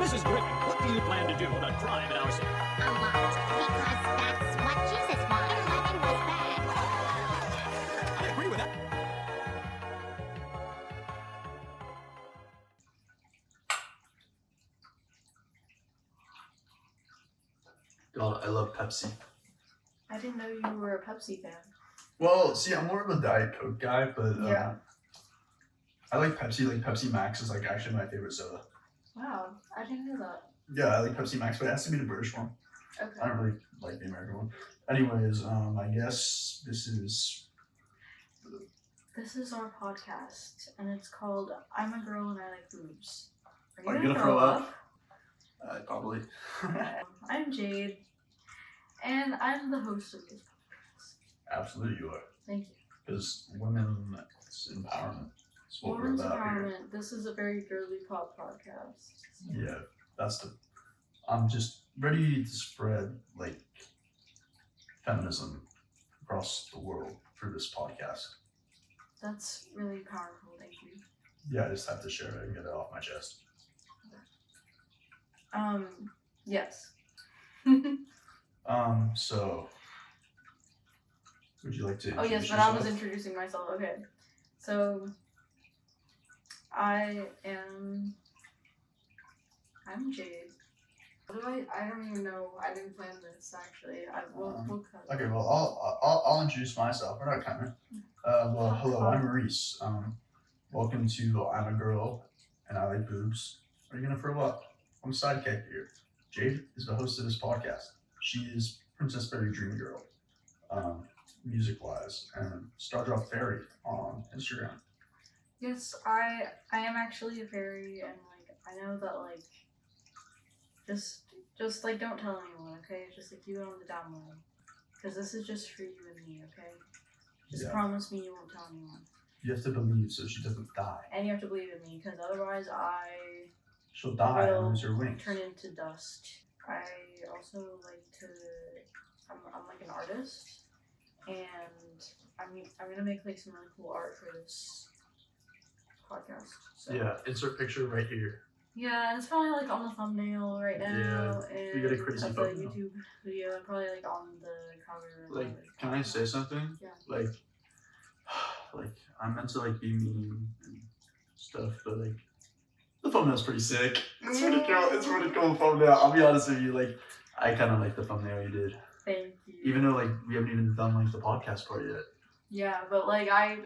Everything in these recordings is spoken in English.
Mrs. Griffin, what do you plan to do about crime in our city? A lot, because that's what Jesus wanted. Living was bad. I agree with that. God, I love Pepsi. I didn't know you were a Pepsi fan. Well, see, I'm more of a Diet Coke guy, but Yeah. I like Pepsi. Like Pepsi Max is like actually my favorite soda. Wow, I didn't know that. Yeah, I like Pepsi Max, but it has to be the British one. Okay. I don't really like the American one. Anyways, I guess this is. This is our podcast, and it's called "I'm a Girl and I Like Boobs." Are you gonna throw up? Probably. I'm Jade, and I'm the host of this podcast. Absolutely, you are. Thank you. Because women's empowerment is what Women's we're about empowerment. here. This is a very girly pop podcast. Yeah, I'm just ready to spread like feminism across the world through this podcast. That's really powerful. Thank you. Yeah, I just have to share it and get it off my chest. Yes. So would you like to Oh yes, introduce but I was yourself? introducing myself. Okay. So I'm Jade. What do I don't even know. I didn't plan this actually. We'll cut. Okay, well, I'll introduce myself. We're not coming. Well, hello, I'm Maurice. Welcome to I'm a Girl and I Like Boobs. Are you gonna throw up? I'm a sidekick here. Jade is the host of this podcast. She is Princess Fairy Dream Girl, music-wise, and Stardrop Fairy on Instagram. Yes, I am actually a fairy, and like I know that like just like don't tell anyone, okay? Just like keep it on the down low, because this is just for you and me, okay? Just promise me you won't tell anyone. You have to believe so she doesn't die. And you have to believe in me, because otherwise She'll die and will lose her wings. turn into dust. I also like to. I'm like an artist, and I'm gonna make like some really cool art for this podcast. So. Yeah, insert picture right here. Yeah, and it's probably like on the thumbnail right now, and you get a crazy of the thumbnail. YouTube video, and probably like on the cover. Like, can I say something? Yeah. Like I'm meant to like be mean and stuff, but like the thumbnail's pretty sick. It's pretty cool. It's pretty cool thumbnail. I'll be honest with you, like I kind of like the thumbnail you did. Thank you. Even though like we haven't even done like the podcast part yet. Yeah, but like I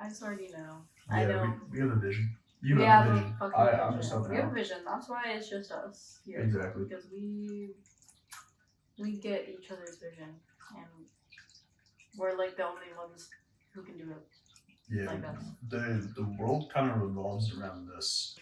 just already know. Yeah, I know. we have a vision. You We have have a a vision. fucking I'm vision. just helping We have a out. vision. That's why it's just us here. Exactly. Because we get each other's vision, and we're like the only ones who can do it. Yeah, Like us. the world kind of revolves around this.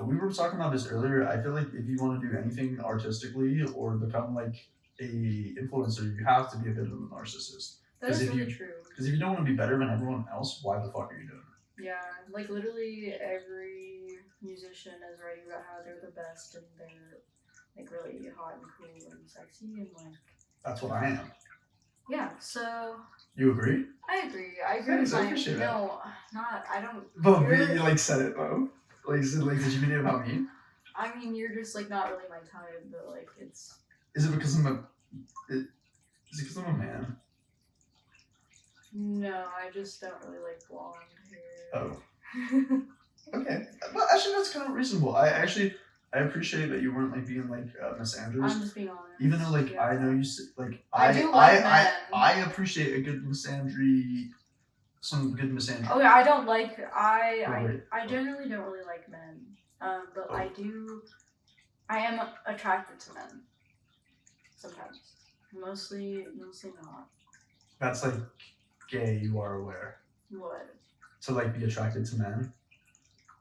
We were talking about this earlier. I feel like if you want to do anything artistically or become like a influencer, you have to be a bit of a narcissist. That is if really you- true. Because if you don't want to be better than everyone else, why the fuck are you doing it? Yeah, like literally every musician is writing about how they're the best and they're like really hot and cool and sexy and like. That's what I am. Yeah, so You agree? I agree. I agree Thanks, with I my appreciate that. no, not I don't. But You're- you like said it though. Like did you mean it about me? I mean, you're just like not really my type, but like it's. Is it because I'm a man? No, I just don't really like blonde hair. Oh. Okay. But actually that's kind of reasonable. I appreciate that you weren't like being like misandrous. I'm just being honest. Even though like yeah. I know you like I do like men. I appreciate a good misandry, some good misandry. Okay, I don't like wait. I generally don't really like men. But Oh. I am attracted to men. Sometimes. Mostly not. That's like gay. You are aware What? to like be attracted to men.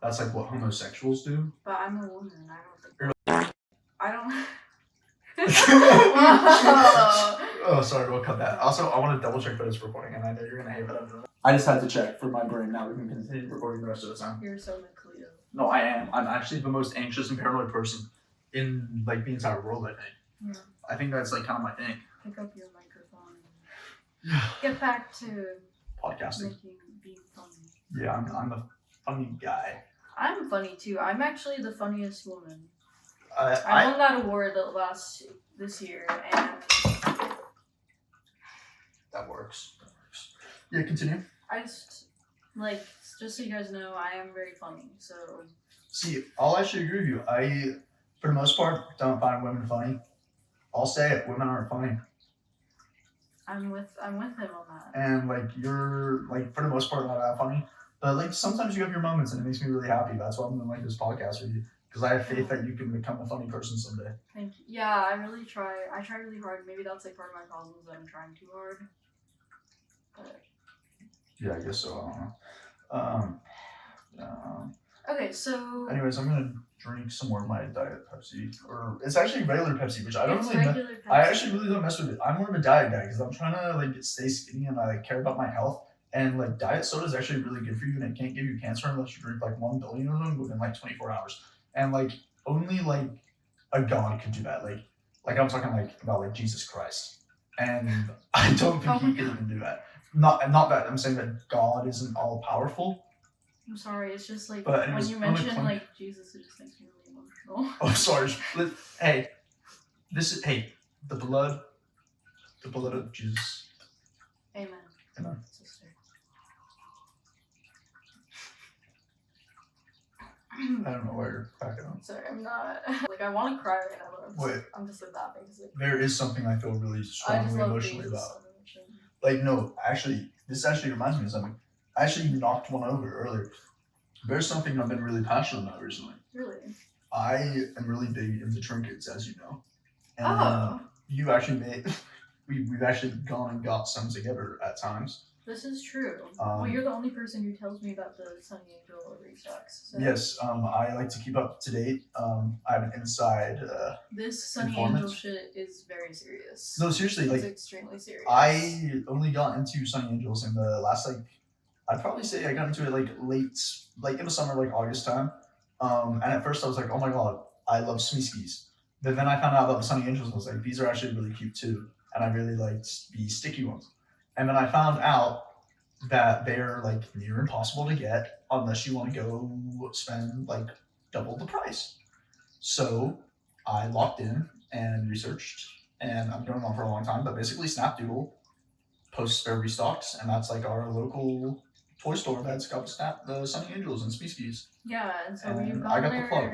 That's like what homosexuals do. But I'm a woman. I don't think. I don't. Oh, sorry, we'll cut that. Also, I want to double check that it's recording, and I know you're gonna hate that I'm doing it. I just had to check for my brain. Now we can continue recording the rest of the time. You're so McLeo. No, I am. I'm actually the most anxious and paranoid person in like the entire world. I think. Yeah. I think that's like kind of my thing. Pick up your microphone. Yeah. Get back to Podcasting. being funny. Yeah, I'm the funny guy. I'm funny too. I'm actually the funniest woman. I won that award this year, and that works. Yeah, continue. I just so you guys know, I am very funny. So see, I'll actually agree with you. I, for the most part, don't find women funny. I'll say it. Women aren't funny. I'm with him on that. And like you're like for the most part not that funny, but like sometimes you have your moments, and it makes me really happy. That's why I'm doing like this podcast with you, because I have faith that you can become a funny person someday. Thank you. Yeah, I really try. I try really hard. Maybe that's like part of my problem is that I'm trying too hard. But yeah, I guess so. I don't know. Okay, so. Anyways, I'm gonna drink some more of my Diet Pepsi, or it's actually regular Pepsi, which I don't It's really. regular Pepsi. I actually really don't mess with it. I'm more of a diet guy because I'm trying to like stay skinny and I like, care about my health. And like diet soda is actually really good for you, and it can't give you cancer unless you drink like 1 billion of them within like 24 hours. And like only like a god could do that. Like I'm talking like about like Jesus Christ, and I don't think he could even do that. Not that I'm saying that God isn't all powerful. I'm sorry, it's just like But anyways, when you mention like Jesus, it just makes me really emotional. Oh, sorry. Hey, the blood of Jesus. Amen. Amen. Sister. I don't know why you're cracking up. Sorry, I'm not. Like, I want to cry right now, but Wait. I'm just like laughing. Cause, like, There is something I feel really I just strongly love emotionally Jesus about. so much. Like, no, actually, this actually reminds me of something. I actually knocked one over earlier. There's something I've been really passionate about recently. Really? I am really big into trinkets, as you know. And Oh. you actually we've actually gone and got some together at times. This is true. Well, you're the only person who tells me about the Sunny Angel restocks. So. Yes, I like to keep up to date. I'm an inside. This Sunny informant. Angel shit is very serious. No, seriously, it's like extremely serious. I only got into Sunny Angels in the last I'd probably say I got into it late, in the summer, August time. And at first I was like, oh my god, I love Smeeskies. But then I found out about the Sunny Angels and I was like, these are actually really cute too. And I really liked the sticky ones. And then I found out that they're near impossible to get unless you want to go spend double the price. So I locked in and researched, and I've been going on for a long time, but basically Snapdoodle posts their restocks, and that's our local toy store that's got the Sunny Angels and Smeeskies. Yeah, and so And you've gone I got there. the plug.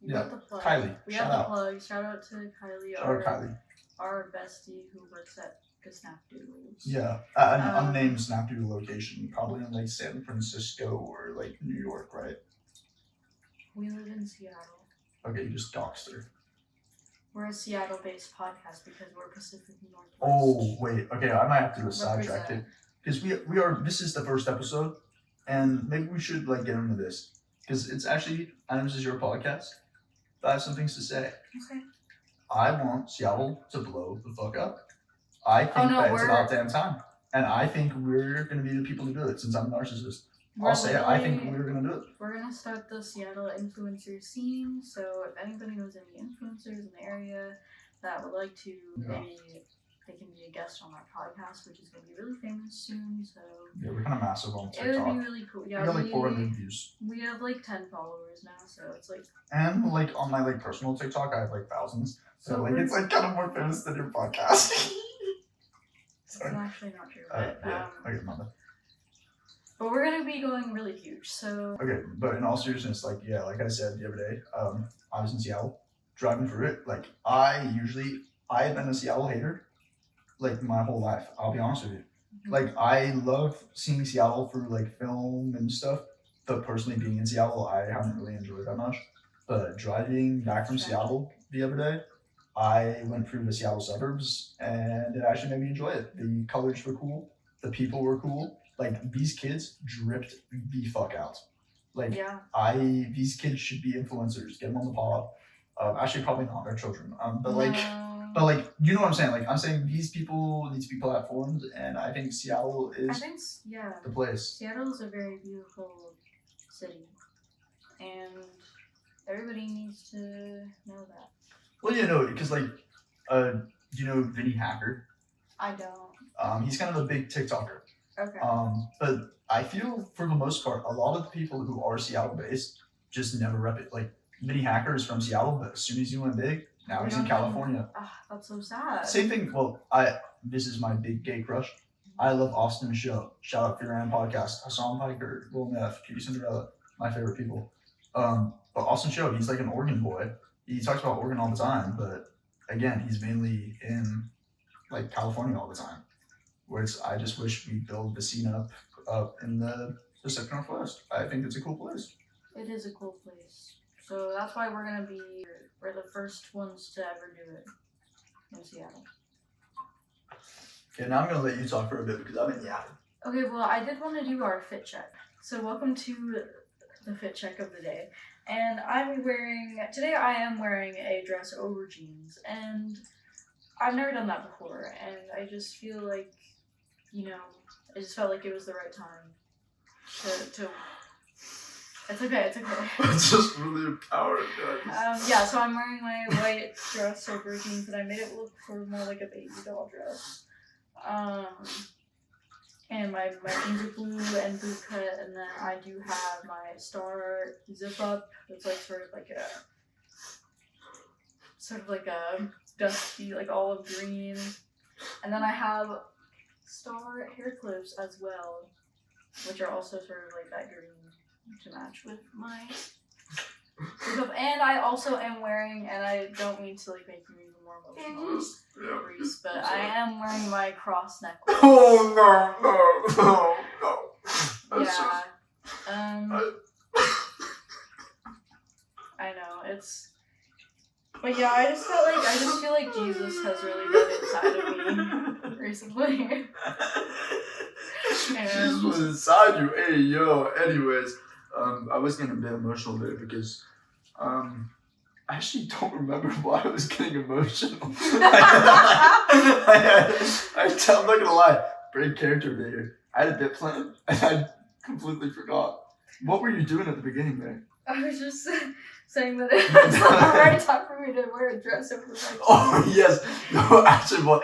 You got the plug. Kylie, We shout got the out. plug. Shout out to Kylie, Shout out Kylie. our bestie who works at the Snapdoodles. Yeah, an unnamed Snapdoodle location, probably in San Francisco or New York, right? We live in Seattle. Okay, you just doxed her. We're a Seattle-based podcast because we're Pacific Northwest. Oh wait, okay, I might have to do a sidetrack Represent. it because we are. This is the first episode, and maybe we should get into this because it's actually, and this is your podcast. But I have some things to say. Okay. I want Seattle to blow the fuck up. I think that it's we're- about damn time, and I think we're gonna be the people to do it. Since I'm a narcissist, We're I'll say it. I think literally- we're gonna do it. We're gonna start the Seattle influencer scene. So if anybody knows any influencers in the area that would like to, maybe they can be a guest on our podcast, which is gonna be really famous soon. So Yeah, we're kind of massive on it would TikTok. be really cool. We Yeah, got 400 views, we have 10 followers now, so it's and on my personal TikTok, I have thousands. So we're- it's kind of more famous than your podcast. it's Sorry. actually not true. But, Yeah, I get my bad. but we're gonna be going really huge. So Okay, but in all seriousness, like I said the other day, I was in Seattle, driving through it. I've been a Seattle hater, my whole life. I'll be honest with you. I love seeing Seattle through film and stuff, but personally being in Seattle, I haven't really enjoyed that much. But driving back from Seattle the other day, I went through the Seattle suburbs, and it actually made me enjoy it. The colors were cool, the people were cool. These kids dripped the fuck out. yeah. These kids should be influencers. Get them on the pod. Actually, probably not. They're children. But you know what I'm saying. I'm saying these people need to be platformed, and I think Seattle I is think the place. Seattle is a very beautiful city, and everybody needs to know that. Well, because do you know Vinny Hacker? I don't. He's kind of a big TikToker. Okay. But I feel for the most part, a lot of the people who are Seattle based just never rep it. Vinny Hacker is from Seattle, but as soon as he went big, now he's in California. That's so sad. Same thing. Well, this is my big gay crush. I love Austin Show. Shout out Fear and Podcast. Hassan Piker, Lil Neff, Katie Cinderella, my favorite people. But Austin Show, he's like an Oregon boy. He talks about Oregon all the time, but again, he's mainly in like California all the time. Which I just wish we build the scene up in the Pacific Northwest. I think it's a cool place. It is a cool place. So that's why we're the first ones to ever do it in Seattle. Okay, now I'm gonna let you talk for a bit because I've been yapping. Okay, well, I did want to do our fit check. So welcome to the fit check of the day. And today I am wearing a dress over jeans. And I've never done that before. And I just feel like, I just felt like it was the right time to It's okay. It's just really empowering, guys. Yeah, so I'm wearing my white dress over jeans, and I made it look sort of more like a baby doll dress. And my jeans are blue and boot cut, and then I do have my star zip up. It's like sort of like a dusty, like olive green. And then I have star hair clips as well, which are also sort of like that green to match with my makeup. And I also am wearing, and I don't mean to like make you even more emotional, Reese, but I am wearing my cross necklace. Oh no. Yeah. I know, but yeah, I just feel like Jesus has really been inside of me recently. Jesus was inside you. Hey yo. Anyways, I was getting a bit emotional there because I actually don't remember why I was getting emotional. I'm not gonna lie, great character there. I had a bit planned and I completely forgot. What were you doing at the beginning there? I was just saying that it's not the right time for me to wear a dress over my jeans. Oh yes, no, actually, now I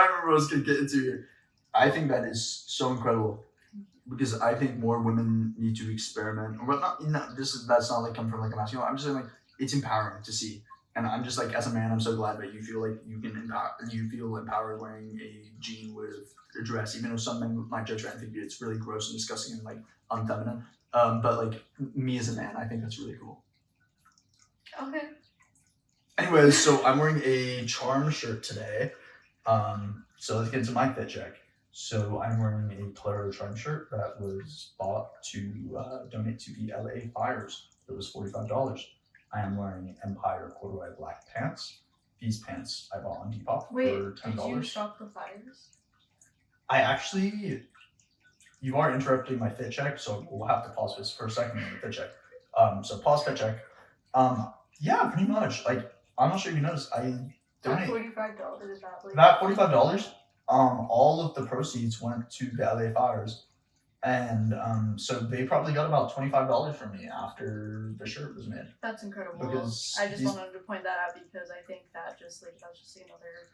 remember what I was gonna get into here. I think that is so incredible. Because I think more women need to experiment. Well, that's not like coming from like a masculine. I'm just saying like it's empowering to see, and I'm just like as a man, I'm so glad that you feel like you feel empowered wearing a jean with a dress, even though some men might judge it and think it's really gross and disgusting and like unfeminine. But like me as a man, I think that's really cool. Okay. Anyways, so I'm wearing a Charm shirt today. So let's get into my fit check. So I'm wearing a Claro Charm shirt that was bought to donate to the LA fires. It was $45. I am wearing Empire corduroy black pants. These pants I bought on Depop for $10. Did you stop the fires? You are interrupting my fit check, so we'll have to pause this for a second in the fit check. So pause fit check. Yeah, pretty much. Like, I'm not sure you noticed, I donated. $45 is that like... That $45, all of the proceeds went to the LA fires. And so they probably got about $25 from me after the shirt was made. That's incredible. Because I just wanted to point that out because I think that's just another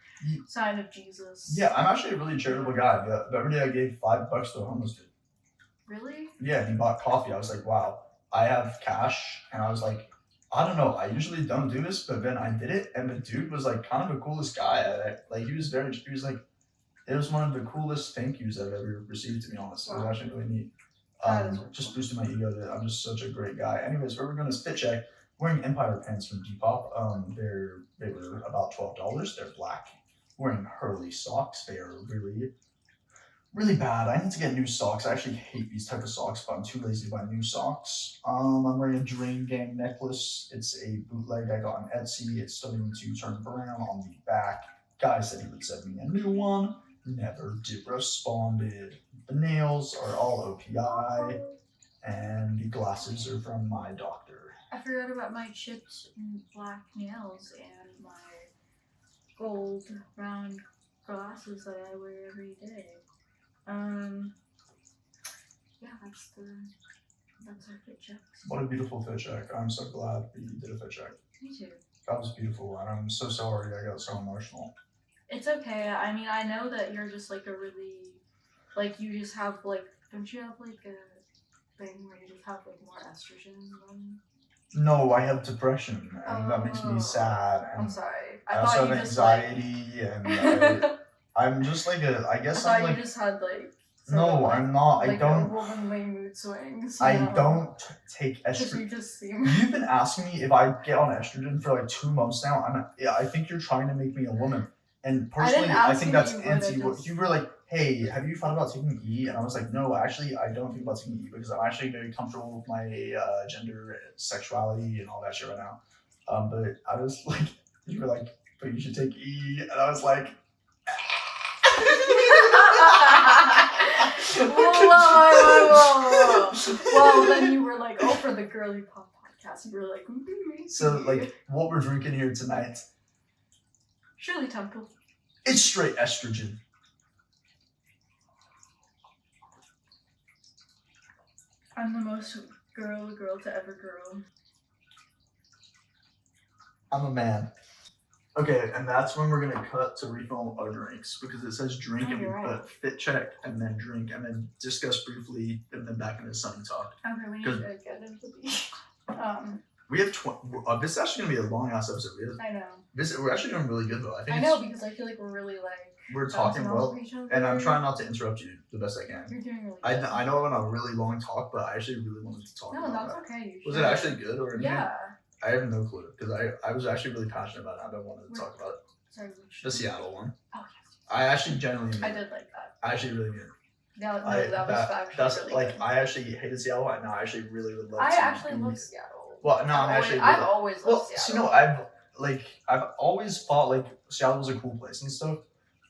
sign of Jesus. Yeah, I'm actually a really charitable guy. The other day I gave $5 to a homeless dude. Really? Yeah, he bought coffee. I was like, wow, I have cash. And I was like, I don't know, I usually don't do this, but then I did it. And the dude was like kind of the coolest guy. It was one of the coolest thank yous I've ever received, to be honest. It was actually really neat. Just boosted my ego that I'm just such a great guy. Anyways, we're going to fit check. Wearing Empire pants from Depop. They were about $12. They're black. Wearing Hurley socks. They are really, really bad. I need to get new socks. I actually hate these type of socks, but I'm too lazy to buy new socks. I'm wearing a Drain Gang necklace. It's a bootleg I got on Etsy. It's starting to turn brown on the back. Guy said he would send me a new one. Never did responded. The nails are all OPI, and the glasses are from my doctor. I forgot about my chipped black nails and my gold round glasses that I wear every day. Yeah, that's our fit check. What a beautiful fit check. I'm so glad we did a fit check. Me too. That was beautiful, and I'm so sorry I got so emotional. It's okay. I mean, I know that you're just like a really, like you just have like, don't you have like a thing where you just have like more estrogen than No, I have depression, and that makes me Oh, sad. I'm And sorry. I I also thought have you just like. anxiety, and I'm just like a. I I guess thought I'm you like. just had like. No, I'm not. I Like don't. overwhelmingly mood swings. I don't take Because estrogen. you just seem. You've been asking me if I get on estrogen for like 2 months now. I think you're trying to make me a woman. And personally, I ask think you that's that you would, I anti. just- You were like, "Hey, have you thought about taking E?" And I was like, "No, actually, I don't think about taking E because I'm actually very comfortable with my gender, sexuality, and all that shit right now." But I was like, you were like, "But you should take E," and I was like. Whoa. Well, then you were like, oh, for the girly pop podcast. You were like, So, like, what we're drinking here tonight, Shirley Temple. it's straight estrogen. I'm the most girl to ever girl. I'm a man. Okay, and that's when we're gonna cut to refill our drinks because it says drink Oh, and we you're right. put fit check and then drink and then discuss briefly and then back into sunny talk. Okay, we need Good. to get into the. We have this is actually gonna be a long ass episode. I know. We're actually doing really good though. I think I know because I feel like we're really like. we're talking bouncing well, off each other. and I'm trying not to interrupt you the best I can. You're doing really good. I know I'm on a really long talk, but I actually really wanted to talk No, about that's that. okay. You Was should. it actually good or anything? Yeah. I have no clue because I was actually really passionate about it. I've been wanting to talk about it. Sorry, which. The Seattle one. Oh yes. I actually genuinely. I did like that. I actually really did. No, that was actually that's really like good. I actually hated Seattle, and I actually really would love. I to actually be- love Seattle. Well, no, I've always loved Well, Seattle. I've always thought like Seattle was a cool place and stuff,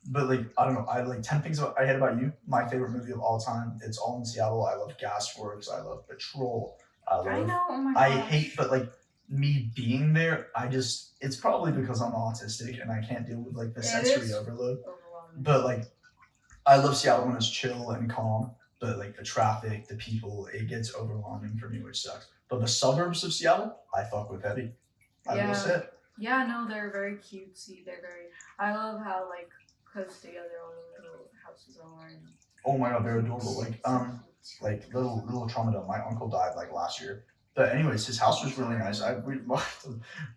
but like I don't know, I like 10 things I hate about you. My favorite movie of all time. It's all in Seattle. I love Gasworks. I love Patrol. I know. Oh my I gosh. hate, but like me being there, it's probably because I'm autistic and I can't deal with like the It sensory is overload. overwhelming. But like, I love Seattle when it's chill and calm. But like the traffic, the people, it gets overwhelming for me, which sucks. But the suburbs of Seattle, I fuck with heavy. I will say. Yeah, no, they're very cutesy. They're very. I love how like close together all the little houses are. And Oh my god, they're adorable. Like little trauma done. My uncle died like last year. But anyways, his house was really nice.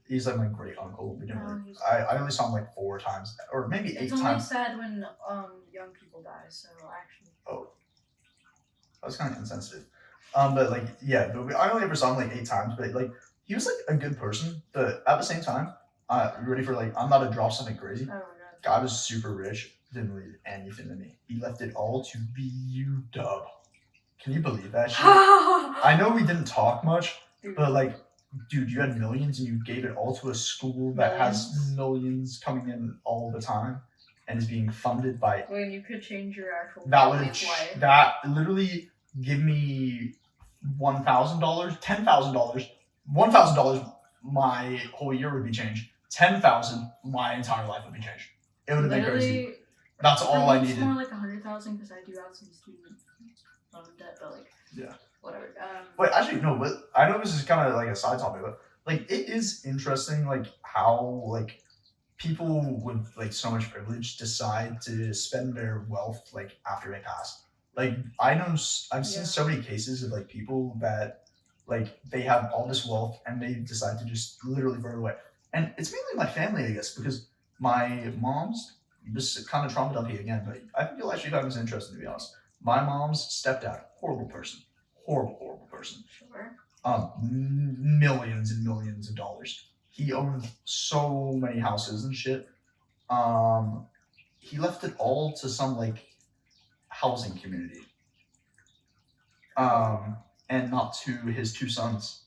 He's like my great uncle. We didn't. Really, I only saw him like 4 times or maybe 8 it's only times. sad when young people die. So actually. Oh, that was kind of insensitive. But like yeah, but I only ever saw him like 8 times. But like he was like a good person. But at the same time, you ready for like I'm about to drop something crazy. Oh my god. Guy was super rich. Didn't leave anything to me. He left it all to BU-Dub. Can you believe that shit? I know we didn't talk much, but like, dude, you had millions and you gave it all to a school that has millions coming in all the time and is being funded by. When you could change your actual That would life. that literally give me $1,000, $10,000, $1,000. My whole year would be changed. 10,000, my entire life would be changed. It would have been crazy. That's all I needed. It's more like 100,000 because I do have some student loan debt, but like Yeah. whatever. Wait, actually, no. But I know this is kind of like a side topic, but like it is interesting, like how like people with like so much privilege decide to spend their wealth like after they pass. Like I've seen so many cases of like people that like they have all this wealth and they decide to just literally throw it away. And it's mainly my family, I guess, because my mom's. This is kind of trauma dumpy again, but I think you'll actually find this interesting, to be honest. My mom's stepdad, horrible person. Horrible person. Sure. Millions and millions of dollars. He owned so many houses and shit. He left it all to some like housing community. And not to his 2 sons.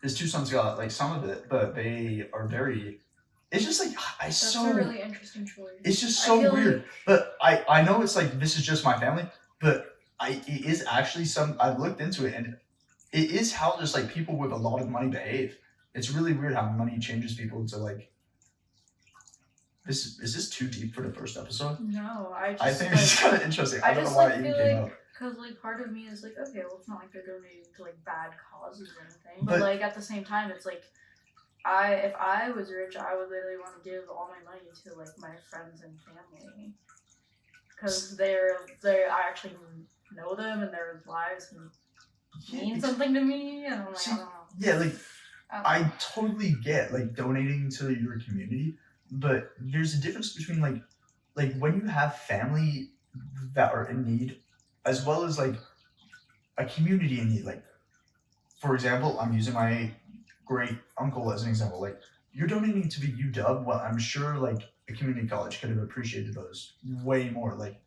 His 2 sons got like some of it, but they are very. It's just like That's a really interesting choice. It's just so weird. But I know it's like this is just my family, but it is actually I've looked into it and it is how just like people with a lot of money behave. It's really weird how money changes people to like. Is this too deep for the first episode? No, I think it's kind of interesting. I don't know why it even came up. Because like part of me is like, okay, well it's not like they're donating to like bad causes or anything, but like at the same time it's like. If I was rich, I would literally want to give all my money to like my friends and family, because I actually know them and their lives mean something to me, and I'm like, I don't know. Yeah, like I totally get like donating to your community, but there's a difference between like when you have family that are in need, as well as like a community in need. Like, for example, I'm using my great uncle as an example. Like, you're donating to the UW. Well, I'm sure like a community college could have appreciated those way more. Like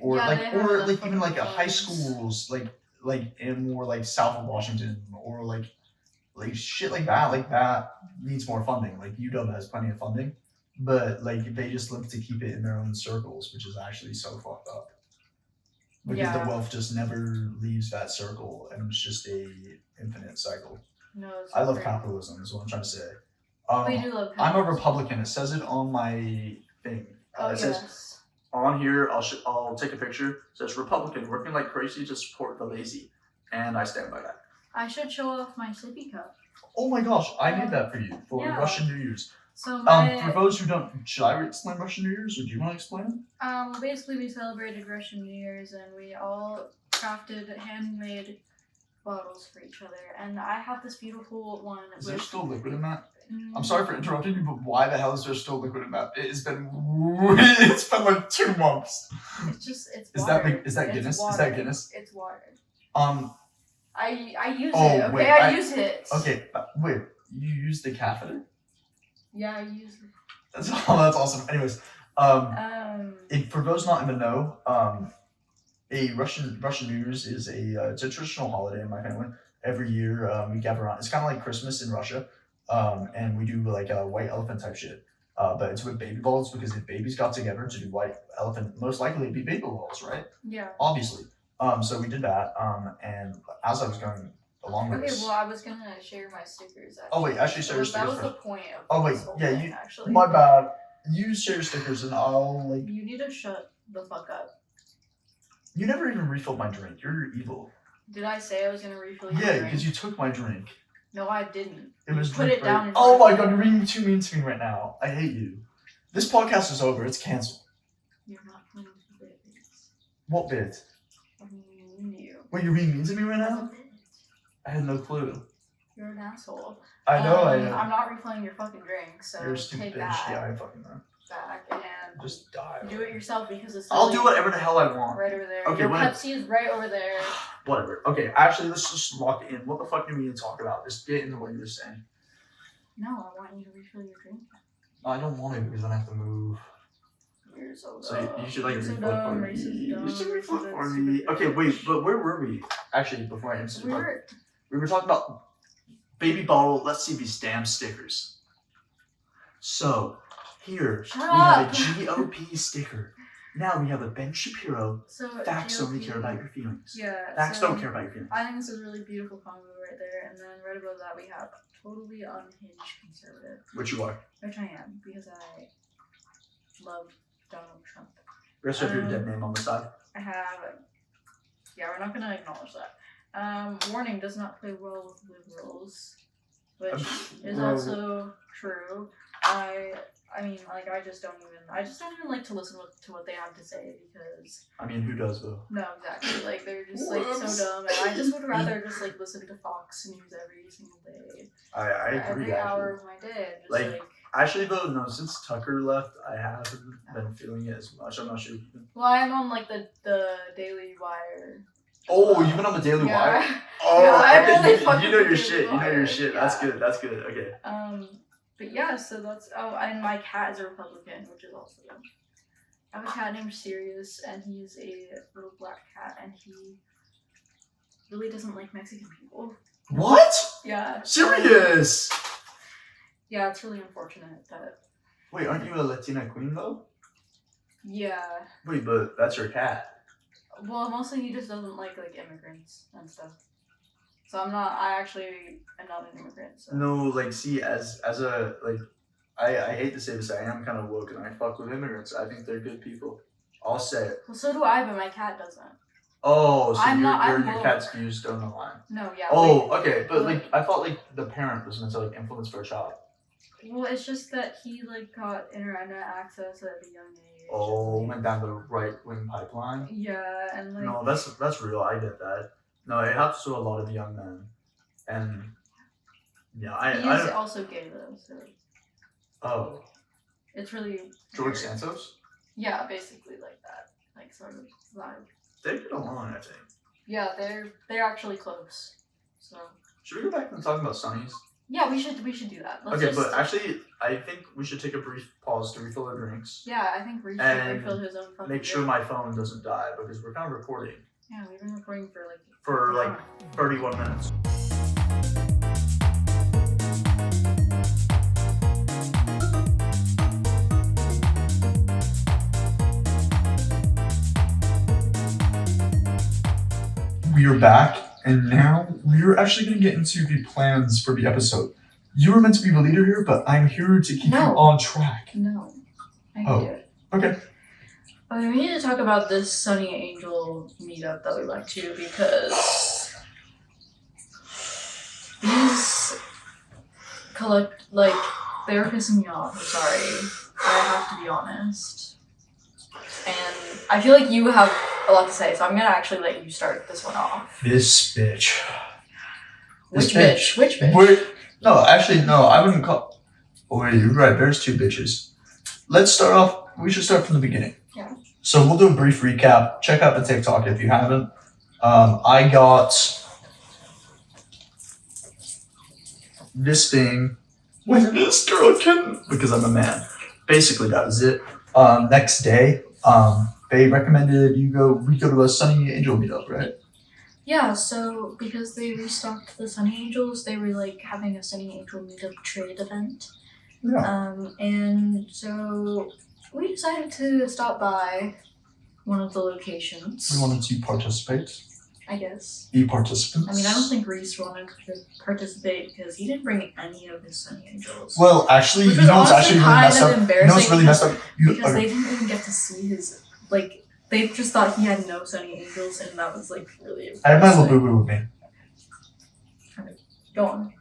or Yeah, they have like fucking even like a high funds. schools like in more like south of Washington or like shit like that needs more funding. Like UW has plenty of funding, but like they just look to keep it in their own circles, which is actually so fucked up. Because the Yeah. wealth just never leaves that circle, and it's just a infinite cycle. No, it's I love great. capitalism. Is what I'm trying to say. We do love I'm a capitalism. Republican. It says it on my thing. Oh, It says yes. on here. I'll take a picture. It says Republican working like crazy to support the lazy, and I stand by that. I should show off my sippy cup. Oh my gosh, I made that for you for Yeah. Russian New Year's. So For those who don't, should I explain Russian New Year's, or do you want to explain it? Basically we celebrated Russian New Year's and we all crafted handmade bottles for each other. And I have this beautiful one Is there with. still liquid in that? Mm, I'm sorry for interrupting you, but why the hell is there still liquid in that? It's been like 2 months. It's just it's Is water. that It's Guinness? Is water. that Guinness? It's water. I use Oh, it. Okay, wait, I use it. Okay, wait. You use the catheter? Yeah, I use it. That's awesome. Anyways, for those not in the know, a Russian New Year's is it's a traditional holiday in my family. Every year we gather around. It's kind of like Christmas in Russia, and we do like a white elephant type shit. But it's with baby balls because if babies got together to do white elephant, most likely it'd be baby balls, right? Yeah. Obviously. So we did that. And as I was going along with Okay, this. well, I was gonna share my stickers. Actually. Oh wait, actually share your That stickers was the first. point of Oh wait, this whole yeah, thing, you. actually. My bad. You share your stickers and I'll like. You need to shut the fuck up. You never even refilled my drink. You're evil. Did I say I was gonna refill your Yeah, drink? because you took my drink. No, I didn't. It was Put drink it down break. in Oh front my of god, me. you're being too mean to me right now. I hate you. This podcast is over. It's canceled. You're not playing the bits. What bit? I mean, you. Wait, you're being mean to me right That's a now? bit. I had no clue. You're an asshole. I know I I'm am. not refilling your fucking drink, so You're a stupid take bitch. that Yeah, I fucking know. back and Just die. do it yourself because it's. I'll really do whatever the hell I want. Right over there. Okay, Your whatever. Pepsi is right over there. Whatever. Okay, actually, let's just lock it in. What the fuck do we need to talk about? Just get into what you were saying. No, I want you to refill your drink. I don't want to because then I have to move. You're so dumb. So you should like You're so refill it for dumb, me. you're so You dumb, should you're refill so it for dumb, me. stupid Okay, bitch. wait, but where were we? Actually, before I answer, We're we were talking about baby bottle. Let's see these damn stickers. So here Shut we up. have a GOP sticker. Now we have a Ben Shapiro. so Facts only GOP care about your feelings. Yeah. Facts so don't care about your feelings. I think this is a really beautiful combo right there, and then right above that we have totally unhinged conservative, Which you are. which I am because I love Donald Trump. Rest of your dead name on the side. I have. Yeah, we're not gonna acknowledge that. Warning: does not play well with liberals, which is Bro. also true. I mean, like, I just don't even like to listen to what they have to say because I mean, who does though? no, exactly, like they're just like Whoops. so dumb, and I just would rather just like listen to Fox News every single day, I agree. every Actually. hour of my day, and just Like, Actually, though, no. Since Tucker left, I haven't been feeling it as much. I'm not sure. well, I'm on like the Daily Wire. Oh, you've been on the Daily Yeah. Wire. Oh, Yeah, I okay. really you fuck know with your the shit. Daily You know your Wire, shit. yeah. That's good. That's good. Okay. But yeah, so that's and my cat is a Republican, which is also dumb. I have a cat named Sirius, and he's a little black cat, and he really doesn't like Mexican people. What? Yeah. Serious? Yeah, it's really unfortunate that. Wait, aren't you a Latina queen though? Yeah. Wait, but that's your cat. Well, mostly he just doesn't like immigrants and stuff. So I actually am not an immigrant. So. No, like, see, as a like, I hate to say this, I am kind of woke and I fuck with immigrants. I think they're good people. I'll say it. Well, so do I, but my cat doesn't. Oh, so I'm not- I'm your woke. cat's views don't align. No, yeah. Oh, okay, but like I thought like the parent was meant to like influence for a child. Well, it's just that he like got internet access at a young age. Oh, and, went down the right wing pipeline. yeah, and like. No, that's real. I get that. No, it happens to a lot of young men, and Yeah, He's I don't. also gay though, so Oh, it's really George weird. Santos. Yeah, basically like that, like sort of vibe. They get along, I think. Yeah, they're actually close. So Should we go back and talk about Sunnies? yeah, we should do that. Let's Okay, just, but actually, I think we should take a brief pause to refill our drinks. yeah, I think Reese should And refill his own fucking. Make sure drink. my phone doesn't die because we're kind of recording Yeah, we've been recording for like. for an like hour. 31 minutes. We are back, and now we're actually going to get into the plans for the episode. You were meant to be the leader here, but I'm here to keep you No. on track. No, I can Oh. do it. Okay. Okay, we need to talk about this Sunny Angel meetup that we went to because these they were pissing me off. I'm sorry. I have to be honest. And I feel like you have a lot to say, so I'm gonna actually let you start this one off. This bitch. This Which bitch? Which bitch? No, actually, no, I wouldn't call. Oh, wait, you're right. There's two bitches. Let's start off. We should start from the beginning. Yeah. So we'll do a brief recap. Check out the TikTok if you haven't. I got this thing with this girl can because I'm a man. Basically, that was it. Next day, they recommended we go to a Sunny Angel meetup, right? Yeah, so because they restocked the Sunny Angels, they were like having a Sunny Angel meetup trade event. Yeah. And so we decided to stop by one of the locations. We wanted to participate. I guess. Be participants. I mean, I don't think Reese wanted to participate because he didn't bring any of his Sunny Angels. Well, actually, Which you was know what's honestly actually really kind messed of up? You know what's embarrassing really messed up? because they didn't even get to see his, like, they just thought he had no Sunny Angels, and that was, like, really I have my little embarrassing. boo-boo with me. Go on.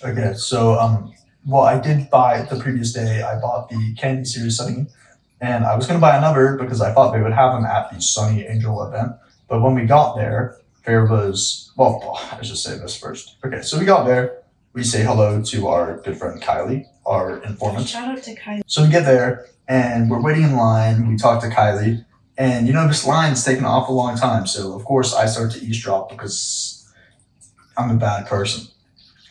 Okay, so well, I did buy the previous day. I bought the Candy Series Sunny, and I was gonna buy another because I thought they would have them at the Sunny Angel event. But when we got there was I should say this first. Okay, so we got there. We say hello to our good friend Kylie, our informant. Shout out to Kylie. So we get there and we're waiting in line. We talk to Kylie, and this line's taking an awful long time. So of course I start to eavesdrop because I'm a bad person.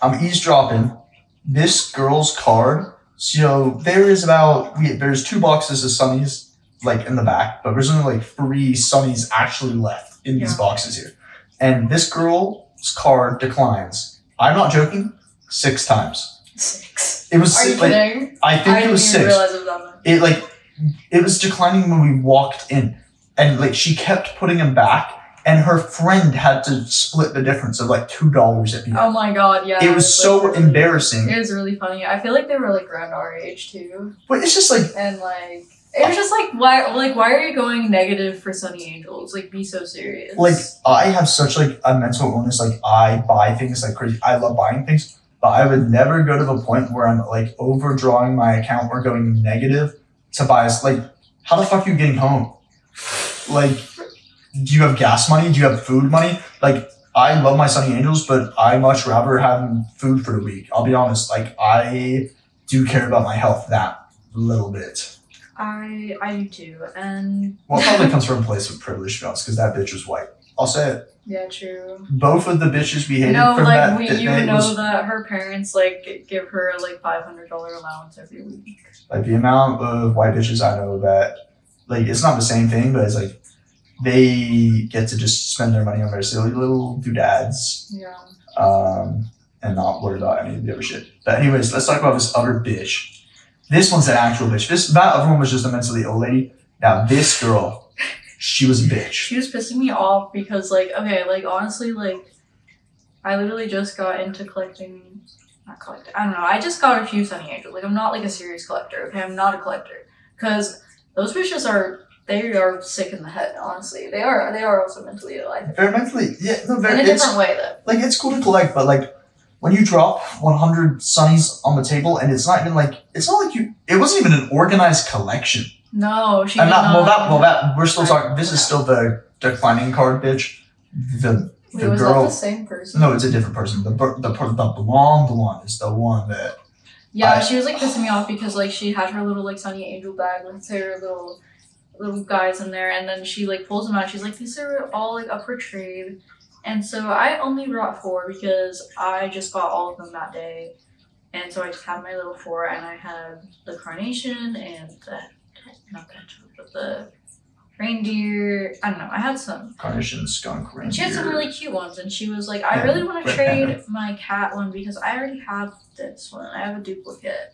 I'm eavesdropping this girl's card. So there's 2 boxes of Sunnies like in the back, but there's only like 3 Sunnies actually left in these boxes here. And this girl's card declines. I'm not joking. 6 times. 6. It was Are you like kidding? I think it didn't was even 6. realize it was that much. It was declining when we walked in, and like she kept putting them back, and her friend had to split the difference of like $2 at the end. Oh my god, yeah. It was so really, embarrassing. It was really funny. I feel like they were like around our age too. But it's just like And like it was just like why are you going negative for Sunny Angels? Like be so serious. like I have such like a mental illness. Like I buy things like crazy. I love buying things, but I would never go to the point where I'm like overdrawing my account or going negative to buy. Like, how the fuck are you getting home? Like, do you have gas money? Do you have food money? Like, I love my Sunny Angels, but I much rather have food for the week. I'll be honest. Like, I do care about my health that little bit. I do too, and Well, it probably comes from a place of privilege, to be honest, because that bitch was white. I'll say it. yeah, true. Both of the bitches we hated No, from like that you day know was that her parents like give her like $500 allowance every week. like the amount of white bitches I know that like it's not the same thing, but it's like they get to just spend their money on their silly little doodads, Yeah. and not worry about any of the other shit. But anyways, let's talk about this other bitch. This one's an actual bitch. That other one was just a mentally ill lady. Now this girl, she was a bitch. She was pissing me off because like okay, like honestly, like I literally just got into collecting. I don't know. I just got a few Sunny Angels. Like I'm not like a serious collector. Okay, I'm not a collector because those bitches are sick in the head. Honestly, they are also mentally ill. I think. They're mentally In a different way though. Like it's cool to collect, but like when you drop 100 Sunnies on the table and it wasn't even an organized collection. No, she I'm did not. not. Well, that we're still talking. This is still the declining card, bitch. Wait, the was girl. that the same person? No, it's a different person. The blonde one is the one that. Yeah, she was like pissing me off because like she had her little like Sunny Angel bag with her little guys in there, and then she like pulls them out. She's like, these are all like up for trade, and so I only brought 4 because I just got all of them that day, and so I just had my little 4, and I had the carnation and not the hedgehog, but the reindeer. I don't know. I had some. Carnation skunk reindeer. And she had some really cute ones, and she was like, I Yeah, really want to red trade panda. my cat one because I already have this one. I have a duplicate.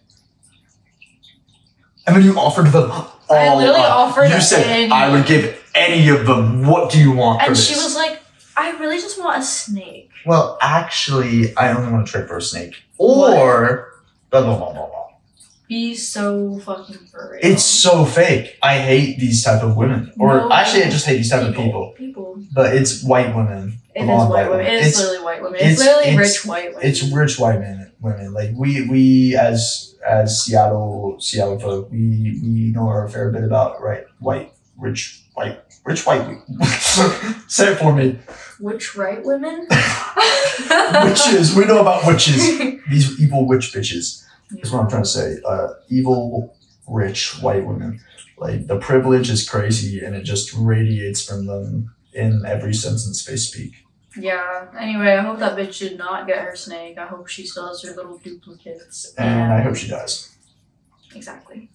And then you offered them all I literally up. offered You said, any. I would give any of them. What do you want for And this? she was like, I really just want a snake. Well, actually, I only want to trade for a snake. Or... Blah, blah, blah, blah, blah. Be so fucking for real. It's so fake. I hate these type of women. Or No, actually, I just hate these type of people. People. But it's white women. It is blonde white women. It is literally white women. It's literally rich white women. It's rich white women. Like we as Seattle folk, we know a fair bit about rich white. Say it for me. Which right women? Witches. We know about witches. These evil witch bitches. That's what I'm trying to say. Evil, rich white women. Like the privilege is crazy, and it just radiates from them in every sentence they speak. Yeah. Anyway, I hope that bitch did not get her snake. I hope she still has her little duplicates. And I hope she dies. Exactly.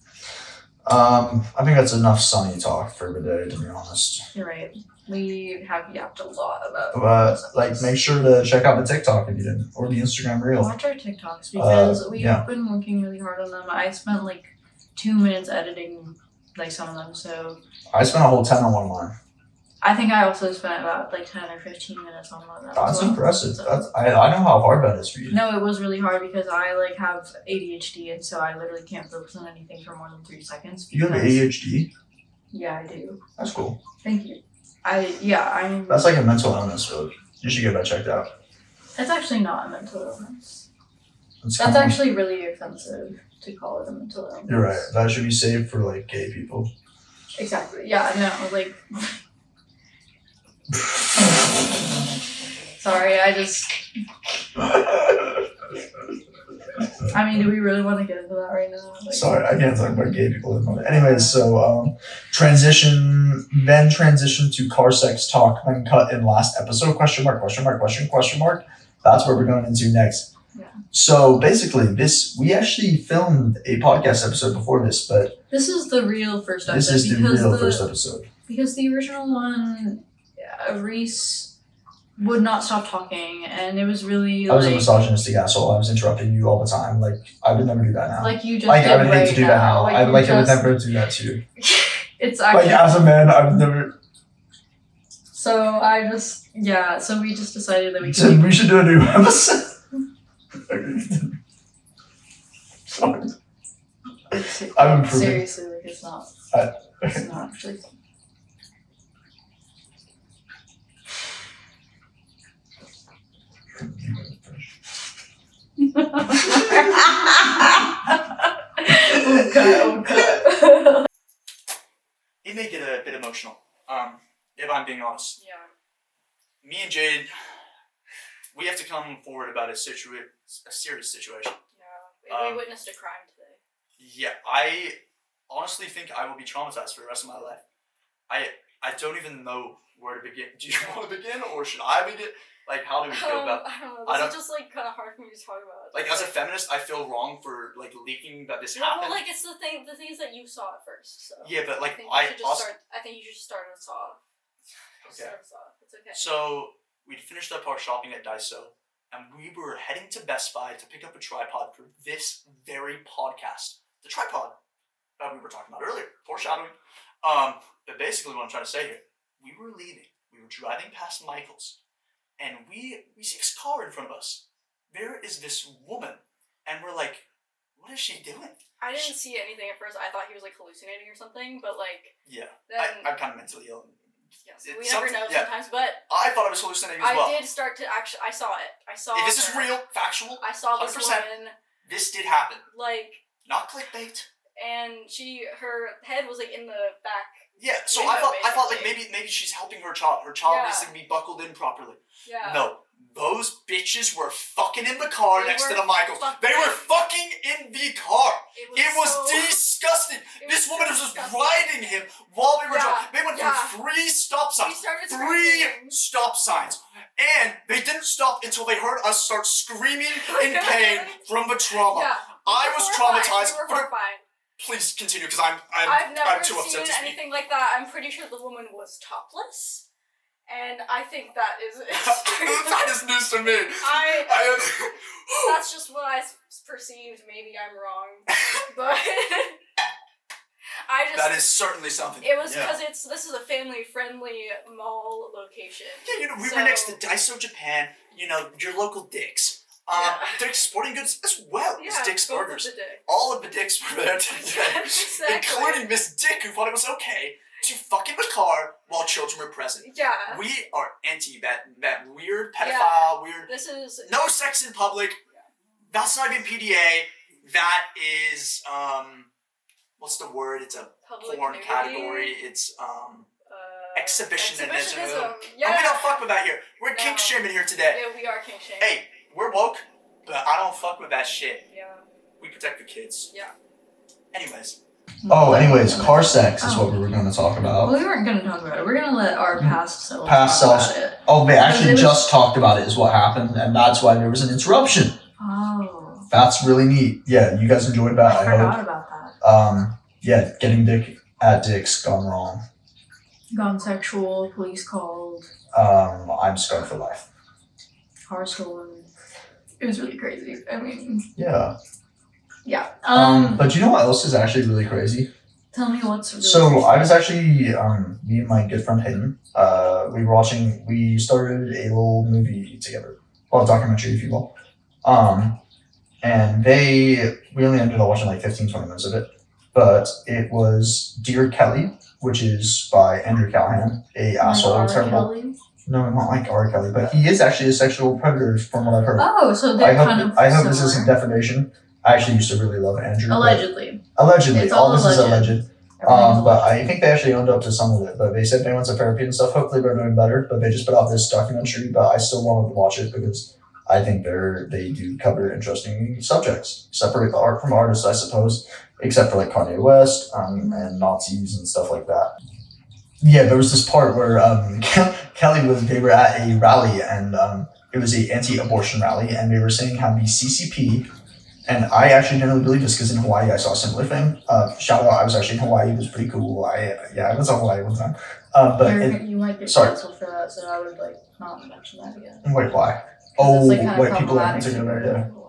I think that's enough Sunny talk for the day, to be honest. You're right. We have yapped a lot about. Like, make sure to check out the TikTok if you didn't, or the Instagram reel. Watch our TikToks because we've yeah. been working really hard on them. I spent like 2 minutes editing like some of them, so I spent a whole 10 on one of mine. I think I also spent about like 10 or 15 minutes on one of them. That's as well. impressive. So, I know how hard that is for you. no, it was really hard because I like have ADHD, and so I literally can't focus on anything for more than 3 seconds. You have because- ADHD? Yeah, I do. That's cool. Thank you. I'm. That's like a mental illness, Phil. You should get that checked out. It's actually not a mental illness. It's That's common. actually really offensive to call it a mental illness. You're right. That should be saved for like gay people. Exactly. Yeah. No. Like. Sorry. I mean, do we really want to get into that right now? Like, Sorry, I can't talk about gay people at the moment. Anyways, so transition to car sex talk, then cut in last episode, question mark. That's where we're going into next. Yeah. So basically we actually filmed a podcast episode before this, but this is the real first episode. this is the because real first episode. Because the original one, Reese would not stop talking, and it was really I was a like, misogynistic asshole. I was interrupting you all the time. Like, I would never do that now. like you just Like, did I would hate right to do that now. Like, I you would just, never do that to you. It's Like, actually as a man, I would never. so so we just decided that we So could we should do a new episode. Sorry. I'm improving. seriously, like it's not actually fun. Okay. It may get a bit emotional, if I'm being honest. Yeah. Me and Jade, we have to come forward about a serious situation. Yeah. We witnessed a crime today. Yeah, I honestly think I will be traumatized for the rest of my life. I don't even know where to begin. Do you want to begin, or should I begin? Like, how do we feel about? I don't know. I This don't- is just like kind of hard for me to talk about. Like, as a feminist, I feel wrong for like leaking that this Well, happened. like it's the things that you saw at first. So Yeah, but like I I also. think you should start us off. Okay. Start us off. It's okay. So we finished up our shopping at Daiso, and we were heading to Best Buy to pick up a tripod for this very podcast. The tripod that we were talking about earlier, foreshadowing. But basically, what I'm trying to say here, we were leaving. We were driving past Michael's, and we see this car in front of us. There is this woman, and we're like, what is she doing? I didn't see anything at first. I thought he was like hallucinating or something, but like Yeah, then I'm kind of mentally ill. yes, it's we never know yeah. sometimes. But I thought I was hallucinating as I well. did start to actually. I saw it. I saw. If this is her. real, factual, I saw this 100%. woman This did happen. like Not clickbait. and her head was like in the back. Yeah, so window, I thought like basically. maybe she's helping her child. Her child Yeah. needs to be buckled in properly. Yeah. No, those bitches were fucking in the car They next to were the Michaels. fucking- They were fucking in the car. It was so- disgusting. It This was woman so was just disgusting. riding him while we were Yeah, driving. They went yeah. through 3 stop We signs. started 3 screaming. stop signs. And they didn't stop until they heard us start screaming in pain from the trauma. Yeah. I was traumatized. We were horrified. Please continue, because I'm I've never too upset seen to speak. anything like that. I'm pretty sure the woman was topless, and I think that is. That is news to me. That's just what I perceived. Maybe I'm wrong, but I just. That is certainly something. It was Yeah. because this is a family-friendly mall location. Yeah, you know, we So- were next to Daiso Japan, you know, your local Dick's. Yeah. Dick's Sporting Goods as well as Dick's both of Burgers. the dick. All of the Dicks were there today, Exactly. including Miss Dick, who thought it was okay to fuck in the car while children were present. Yeah. We are anti that weird pedophile, weird. This is. No sex in public. That's not even PDA. That is what's the word? It's a Public porn nudity. category. It's exhibitionism. Yeah. And we don't fuck with that here. We're kink No. shaming here today. Yeah, we are king shaming. Hey, we're woke, but I don't fuck with that shit. Yeah. We protect the kids. Yeah. Anyways. Oh, anyways, car sex is what we were going to talk about. Well, we weren't going to talk about it. We're going to let our past selves Past talk selves. about it. Oh, they actually Because it was- just talked about it is what happened, and that's why there was an interruption. Oh. That's really neat. Yeah, you guys enjoyed that, I I forgot hope. about that. Yeah, getting dick at dicks gone wrong. Gone sexual, police called, I'm scarred for life. car stolen. It was really crazy. I mean, Yeah. yeah. But you know what else is actually really crazy? Tell me what's really So crazy. I was actually, me and my good friend Hayden, we started a little movie together. Well, a documentary, if you will. And we only ended up watching like 15, 20 minutes of it. But it was Dear Kelly, which is by Andrew Callahan, a asshole, R. terrible. Kelly? No, not like R. Kelly, but he is actually a sexual predator from what I've heard. Oh, so they're kind of I hope this isn't similar. defamation. I actually used to really love Andrew. but- Allegedly. Allegedly. It's All all this is alleged. alleged. Everything's But alleged. I think they actually owned up to some of it. But they said they went to therapy and stuff. Hopefully they're doing better. But they just put out this documentary. But I still wanted to watch it because I think they do cover interesting subjects. Separate the art from artists, I suppose. Except for like Kanye West and Nazis and stuff like that. Yeah, there was this part where they were at a rally and it was a anti-abortion rally and they were saying how the CCP, and I actually didn't really believe this because in Hawaii I saw a similar thing. Shout out, I was actually in Hawaii. It was pretty cool. I was in Hawaii one time. You might get sorry. canceled for that, so I would like not mention that again. Wait, why? 'Cause Oh, it's, like, kind of wait, people are problematic together, to yeah. Hawaii.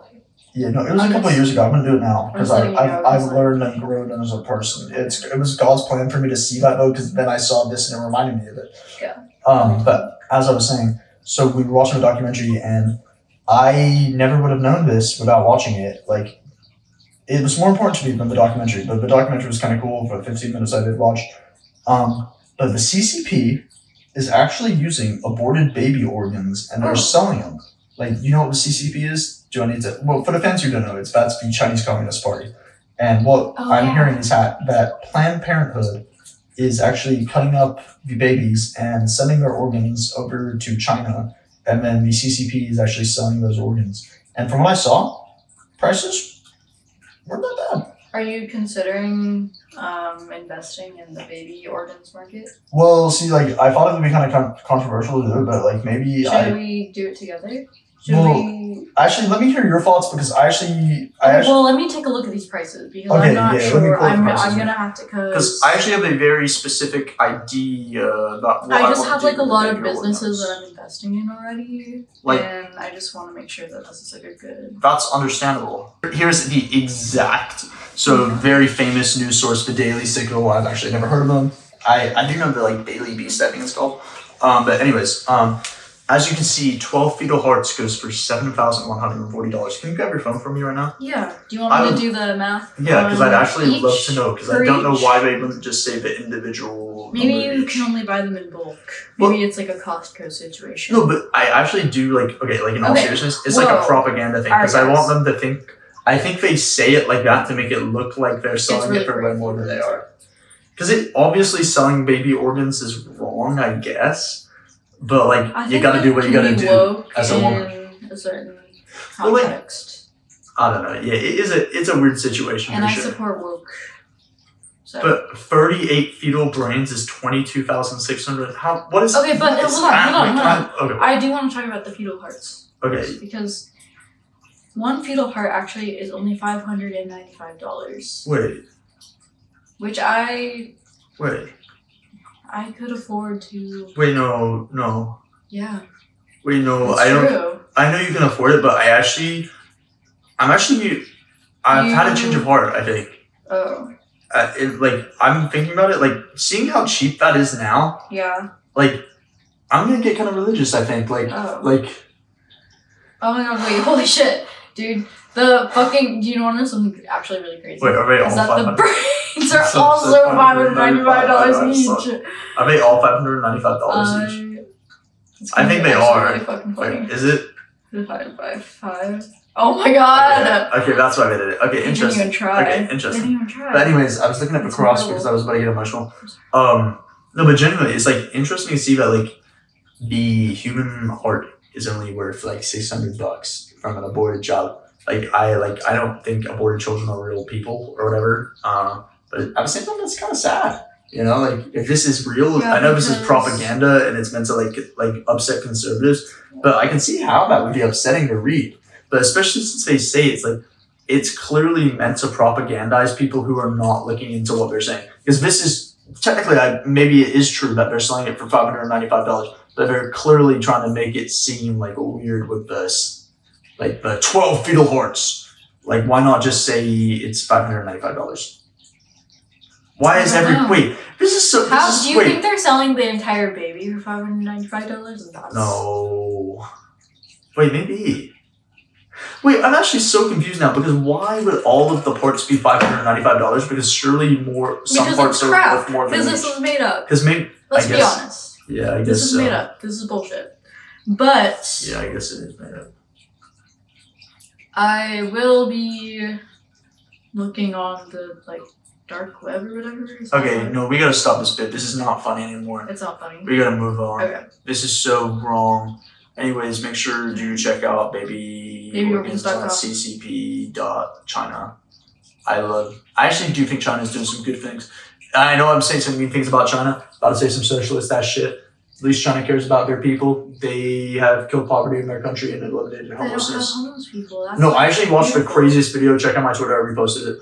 Yeah, no, it was I'm a couple of just- years ago. I'm gonna do it now I'm because just letting you know, I've it's like- learned and grown as a person. It was God's plan for me to see that though, because then I saw this and it reminded me of it. Yeah. But as I was saying, so we were watching a documentary and I never would have known this without watching it. Like, it was more important to me than the documentary, but the documentary was kind of cool for 15 minutes I did watch. But the CCP is actually using aborted baby organs and they're Oh. selling them. Like, you know what the CCP is? Do I need to? Well, for the fans who don't know, that's the Chinese Communist Party. And what Oh, I'm yeah. hearing is that Planned Parenthood is actually cutting up the babies and sending their organs over to China, and then the CCP is actually selling those organs. And from what I saw, prices weren't that bad. Are you considering investing in the baby organs market? Well, see, like, I thought it would be kind of controversial to do it, but like maybe Should we do it together? Should Well, we? Actually, let me hear your thoughts because Well, let me take a look at these prices because Okay, I'm not yeah, let me sure. pull the prices I'm up. gonna have to because I actually have a very specific idea about what I just wanna have do like a with lot the of baby businesses organs. that I'm investing in already, Like- and I just want to make sure that this is like a good. That's understandable. Here's the exact, so very famous news source, the Daily Signal. I've actually never heard of them. I do know the like Daily Beast, I think it's called. But anyways, as you can see, 12 fetal hearts goes for $7,140. Can you grab your phone from me right now? Yeah. Do you want me I to would- do the math? Yeah, because I'd on actually love to each know because I for don't know each? why they wouldn't just say the individual. Maybe number you each. can only buy them in bulk. Well- Maybe it's like a Costco situation. No, but I actually do like in all Okay. seriousness, it's like a Whoa. propaganda thing because I Alright, want guys. them to think I think they say it like that to make it look like they're selling really it for way crazy. more than they are. Because it obviously selling baby organs is wrong, I guess. But like I you think gotta it do what you can gotta be do woke as a woman. in a certain Well, like, context. I don't know. Yeah, it's a weird situation And for I sure. support woke. So. But 38 fetal brains is 22,600. How? What is? Okay, but is hold on. Okay. I do want to talk about the fetal hearts. Okay. Because one fetal heart actually is only $595. Wait. Which I Wait. could afford to. Wait. No. Yeah. Wait. No. It's I don't. true. I know you can afford it, but I've had a change of heart. I think. Oh. I'm thinking about it. Like seeing how cheap that is now. Yeah. Like, I'm gonna get kind of religious. I think. Oh. Like. Oh my god! Wait! Holy shit, dude! The fucking. Do you want to know something actually really crazy? Wait. Are they all Is that the 500? brains are So also $595 each? Are they all $595 each? I think they are. Really fucking funny. Wait, is it? Divided by 5. Oh my god! Okay, that's why I did it. Okay, Didn't interesting. even try. Okay, interesting. Didn't even try. But anyways, I was looking at the That's cross horrible. because I was about to get emotional. No, but genuinely, it's like interesting to see that like the human heart is only worth like $600 from an aborted child. Like I don't think aborted children are real people or whatever. But at the same time, that's kind of sad. You know, like if this is real, Yeah, I know this is because- propaganda and it's meant to like upset conservatives, but I can see how that would be upsetting to read. But especially since they say it's clearly meant to propagandize people who are not looking into what they're saying. Because this is technically, maybe it is true that they're selling it for $595, but they're clearly trying to make it seem like weird with this, like the 12 fetal hearts. Like, why not just say it's $595? Why is I don't know. wait? This is so. How this is, do you wait, think they're selling the entire baby for $595? No. Wait, maybe. Wait, I'm actually so confused now because why would all of the parts be $595? Because surely some Because parts it's are crap. worth more than Because this each. was made up. Because maybe. Let's I be guess, honest. Yeah, I guess This is so. made up. This is bullshit. But Yeah, I guess it is made up. I will be looking on the dark web or whatever. Is that Okay, right? no, we gotta stop this bit. This is not funny anymore. It's not funny. We gotta move on. Okay. This is so wrong. Anyways, make sure to check out babyorgans.ccp.china. I actually do think China is doing some good things. I know I'm saying some mean things about China, about to say some socialist ass shit. At least China cares about their people. They have killed poverty in their country and eliminated They don't have homelessness. homeless people. That's No, I actually watched the beautiful. craziest video. Check out my Twitter, I reposted it.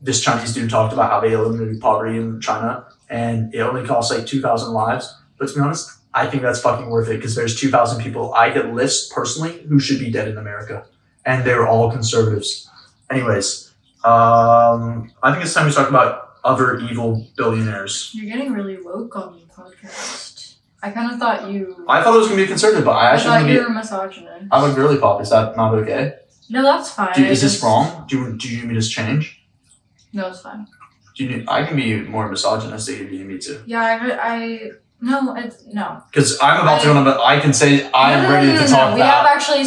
This Chinese dude talked about how they eliminated poverty in China and it only costs like 2,000 lives. But to be honest, I think that's fucking worth it because there's 2,000 people I could list personally who should be dead in America. And they're all conservatives. Anyways, I think it's time we talk about other evil billionaires. You're getting really woke on the podcast. I kind of thought you. I thought it was going to be conservative, but I actually thought want to you be. were misogynist. I'm a girly pop. Is that not okay? No, that's fine. Is this wrong? Do you need me to change? No, it's fine. I can be more misogynistic if you need me to. Yeah, no, Because I'm about to go on, but I can say I'm ready to talk We have bad. actually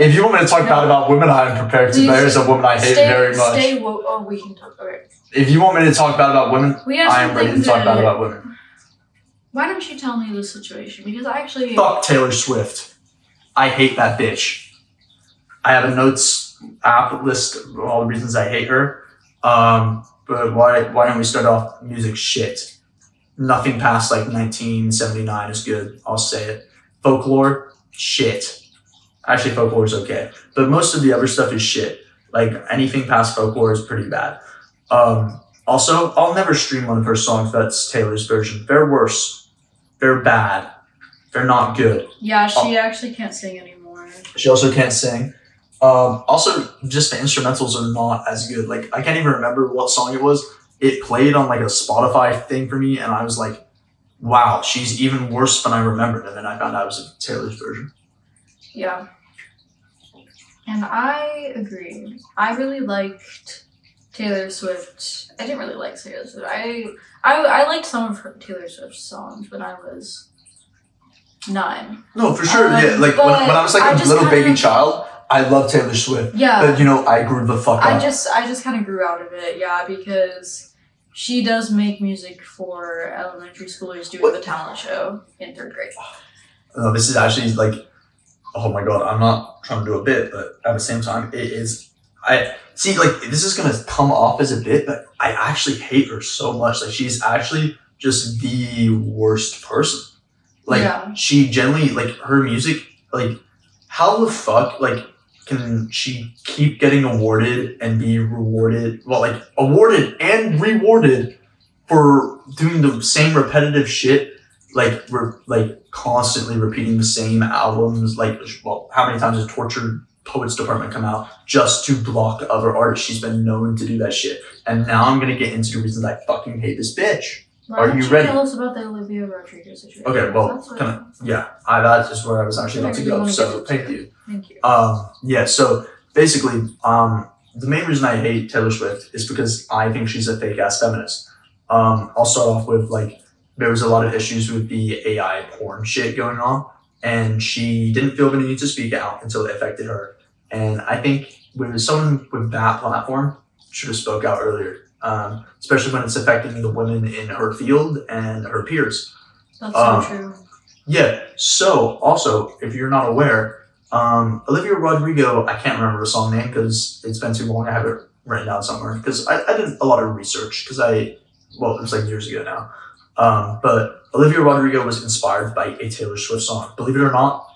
If you want me to talk bad about women, I'm prepared to. Please There's a woman I hate very much. Stay woke. Oh, we can talk. Okay. If you want me to talk bad about women, We have I am ready to something talk bad about women. Why don't you tell me the situation? Because I actually. Fuck Taylor Swift. I hate that bitch. I have a notes app list of all the reasons I hate her. But why don't we start off music shit? Nothing past like 1979 is good. I'll say it. Folklore, shit. Actually, folklore is okay, but most of the other stuff is shit. Like anything past folklore is pretty bad. Also, I'll never stream one of her songs that's Taylor's version. They're worse. They're bad. They're not good. Yeah, she actually can't sing anymore. She also can't sing. Also, just the instrumentals are not as good. Like, I can't even remember what song it was. It played on like a Spotify thing for me, and I was like, wow, she's even worse than I remembered. And then I found out it was Taylor's version. Yeah. And I agree. I really liked Taylor Swift. I didn't really like Taylor Swift. I liked some of her Taylor Swift songs when I was 9. No, for sure. Yeah, like when I was like I a just little kind baby of- child, I love Taylor Swift. Yeah. But I grew the fuck up. I just kind of grew out of it, yeah, because she does make music for elementary schoolers doing the talent show in 3rd grade. No, this is actually like, oh my god, I'm not trying to do a bit, but at the same time, it is. I see, like, this is gonna come off as a bit, but I actually hate her so much. Like, she's actually just the worst person. Like, Yeah. she generally, like, her music, like, how the fuck, like, can she keep getting awarded and be rewarded? Well, like, awarded and rewarded for doing the same repetitive shit, like, constantly repeating the same albums. Like, well, how many times has Tortured Poets Department come out just to block other artists? She's been known to do that shit. And now I'm gonna get into the reasons I fucking hate this bitch. Why Are don't you ready? Tell us about the Olivia Rodrigo situation. Okay, well, That's what- kind of, yeah, that is where I was actually about to go. So, thank you. Thank you. Yeah, so basically, the main reason I hate Taylor Swift is because I think she's a fake ass feminist. I'll start off with, like, there was a lot of issues with the AI porn shit going on, and she didn't feel the need to speak out until it affected her. And I think with someone with that platform should have spoke out earlier, especially when it's affecting the women in her field and her peers. That's so true. Yeah, so also, if you're not aware, Olivia Rodrigo, I can't remember the song name because it's been too long. I have it written down somewhere because I did a lot of research because it was like years ago now. But Olivia Rodrigo was inspired by a Taylor Swift song. Believe it or not,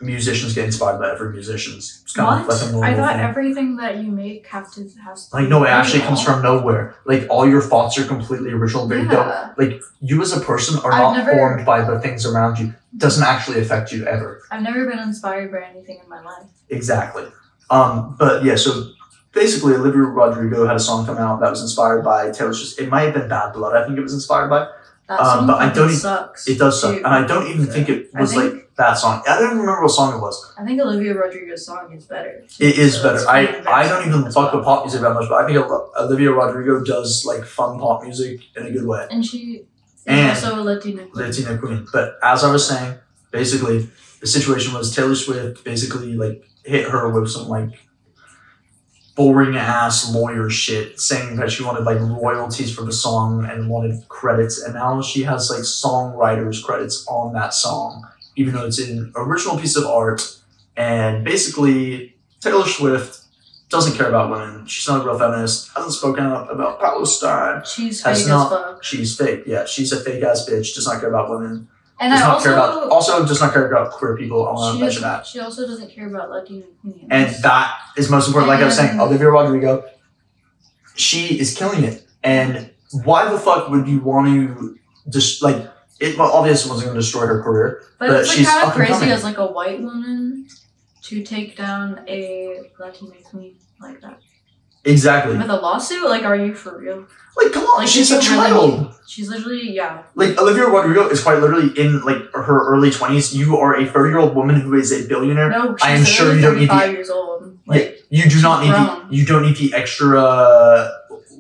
musicians get inspired by other musicians. It's kind of like a normal I thought thing. everything that you make has to Like, no, it be actually original. comes from nowhere. Like, all your thoughts are completely original. They don't, Yeah. like, you as a person are I've not never- formed by the things around you. It doesn't actually affect you ever. I've never been inspired by anything in my life. Exactly. But yeah, so basically Olivia Rodrigo had a song come out that was inspired by Taylor Swift. It might have been Bad Blood, I think it was inspired by. That song but I fucking don't even- sucks. It does suck. too. And I don't even think it was think- like that song. I don't even remember what song it was. I think Olivia Rodrigo's song is better. It is So better. it's I kind of don't even as fuck well. with pop music that much, but I think Olivia Rodrigo does like fun pop music in a good way. And she is And also a Latina queen. Latina queen. But as I was saying, basically the situation was Taylor Swift basically like hit her with some like boring ass lawyer shit, saying that she wanted like royalties for the song and wanted credits, and now she has like songwriters credits on that song, even though it's an original piece of art. And basically, Taylor Swift doesn't care about women. She's not a real feminist. Hasn't spoken up about Palestine. She's Has fake as not- fuck. She's fake. Yeah, she's a fake ass bitch. Does not care about women. And Does I not care about. also Also, does not care about queer people. I want she, to mention that. she also doesn't care about Latina queens. And that is most important. Like I was saying, And- Olivia Rodrigo, she is killing it. And why the fuck would you want to just like it? Well, obviously, wasn't going to destroy her career. but but it's like she's kind up of and crazy coming. as like a white woman to take down a Latina queen like that Exactly. with a lawsuit. Like, are you for real? Like, come on, Like, she's a if you really- child. She's literally Like Olivia Rodrigo is quite literally in like her early 20s. You are a 30-year-old woman who is a billionaire. no. She's I am sure you don't need the- 35 years old. Like, You do not she's need grown. you don't need the extra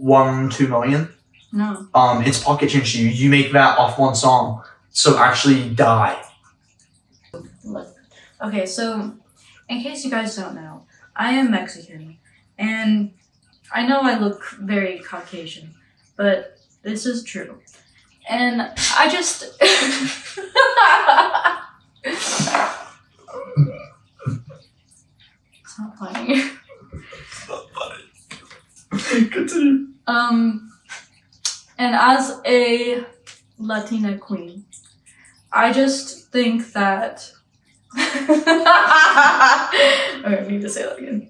1-2 million. no. It's pocket change to you. You make that off one song. So actually die. Okay, so in case you guys don't know, I am Mexican, and I know I look very Caucasian, but this is true. And I just it's not funny. Continue. And as a Latina queen, I just think that okay, I need to say that again.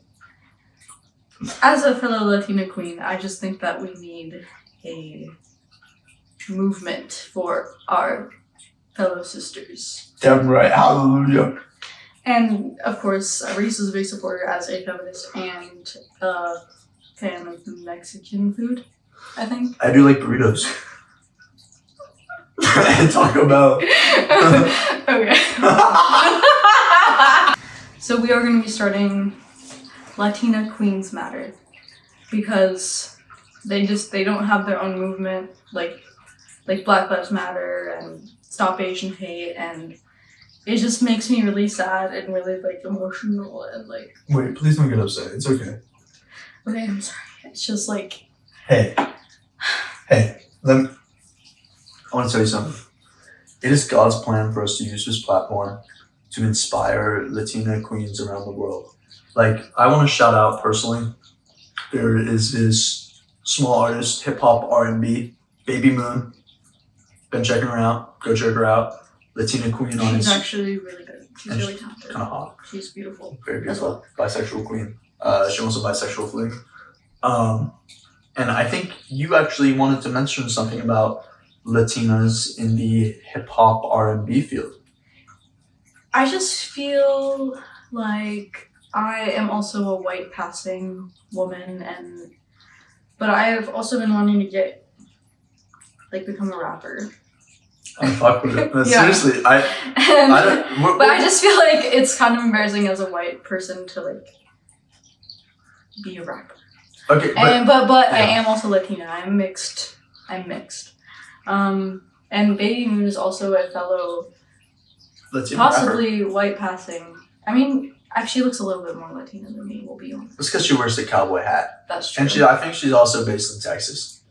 As a fellow Latina queen, I just think that we need a movement for our fellow sisters. Damn right. Hallelujah. And of course, Reese is a big supporter as a feminist and a fan of the Mexican food, I think. I do like burritos. And Taco Bell. Okay. So we are going to be starting Latina Queens Matter because they don't have their own movement like Black Lives Matter and Stop Asian Hate and it just makes me really sad and really like emotional and like. Wait, please don't get upset. It's okay. Okay, I'm sorry. It's just like. Hey, I want to tell you something. It is God's plan for us to use this platform to inspire Latina queens around the world. Like, I want to shout out personally. There is this small artist, hip hop R&B, Baby Moon. Been checking her out. Go check her out. Latina queen on She's Instagram. actually really good. She's And really talented. Kind of hot. She's beautiful. Very As beautiful. Bisexual queen. She owns a bisexual fling. And I think you actually wanted to mention something about Latinas in the hip hop R&B field. I just feel like I am also a white passing woman, but I have also been wanting to become a rapper. I fuck with it. No, Yeah. Seriously, But I I just feel like it's kind of embarrassing as a white person to like be a rapper. okay, But I yeah. am also Latina. I'm mixed. And Baby Moon is also a fellow, Latina rapper. possibly white passing. I mean, actually looks a little bit more Latina than me, we'll be honest. It's because she wears the cowboy hat, That's true. and I think she's also based in Texas.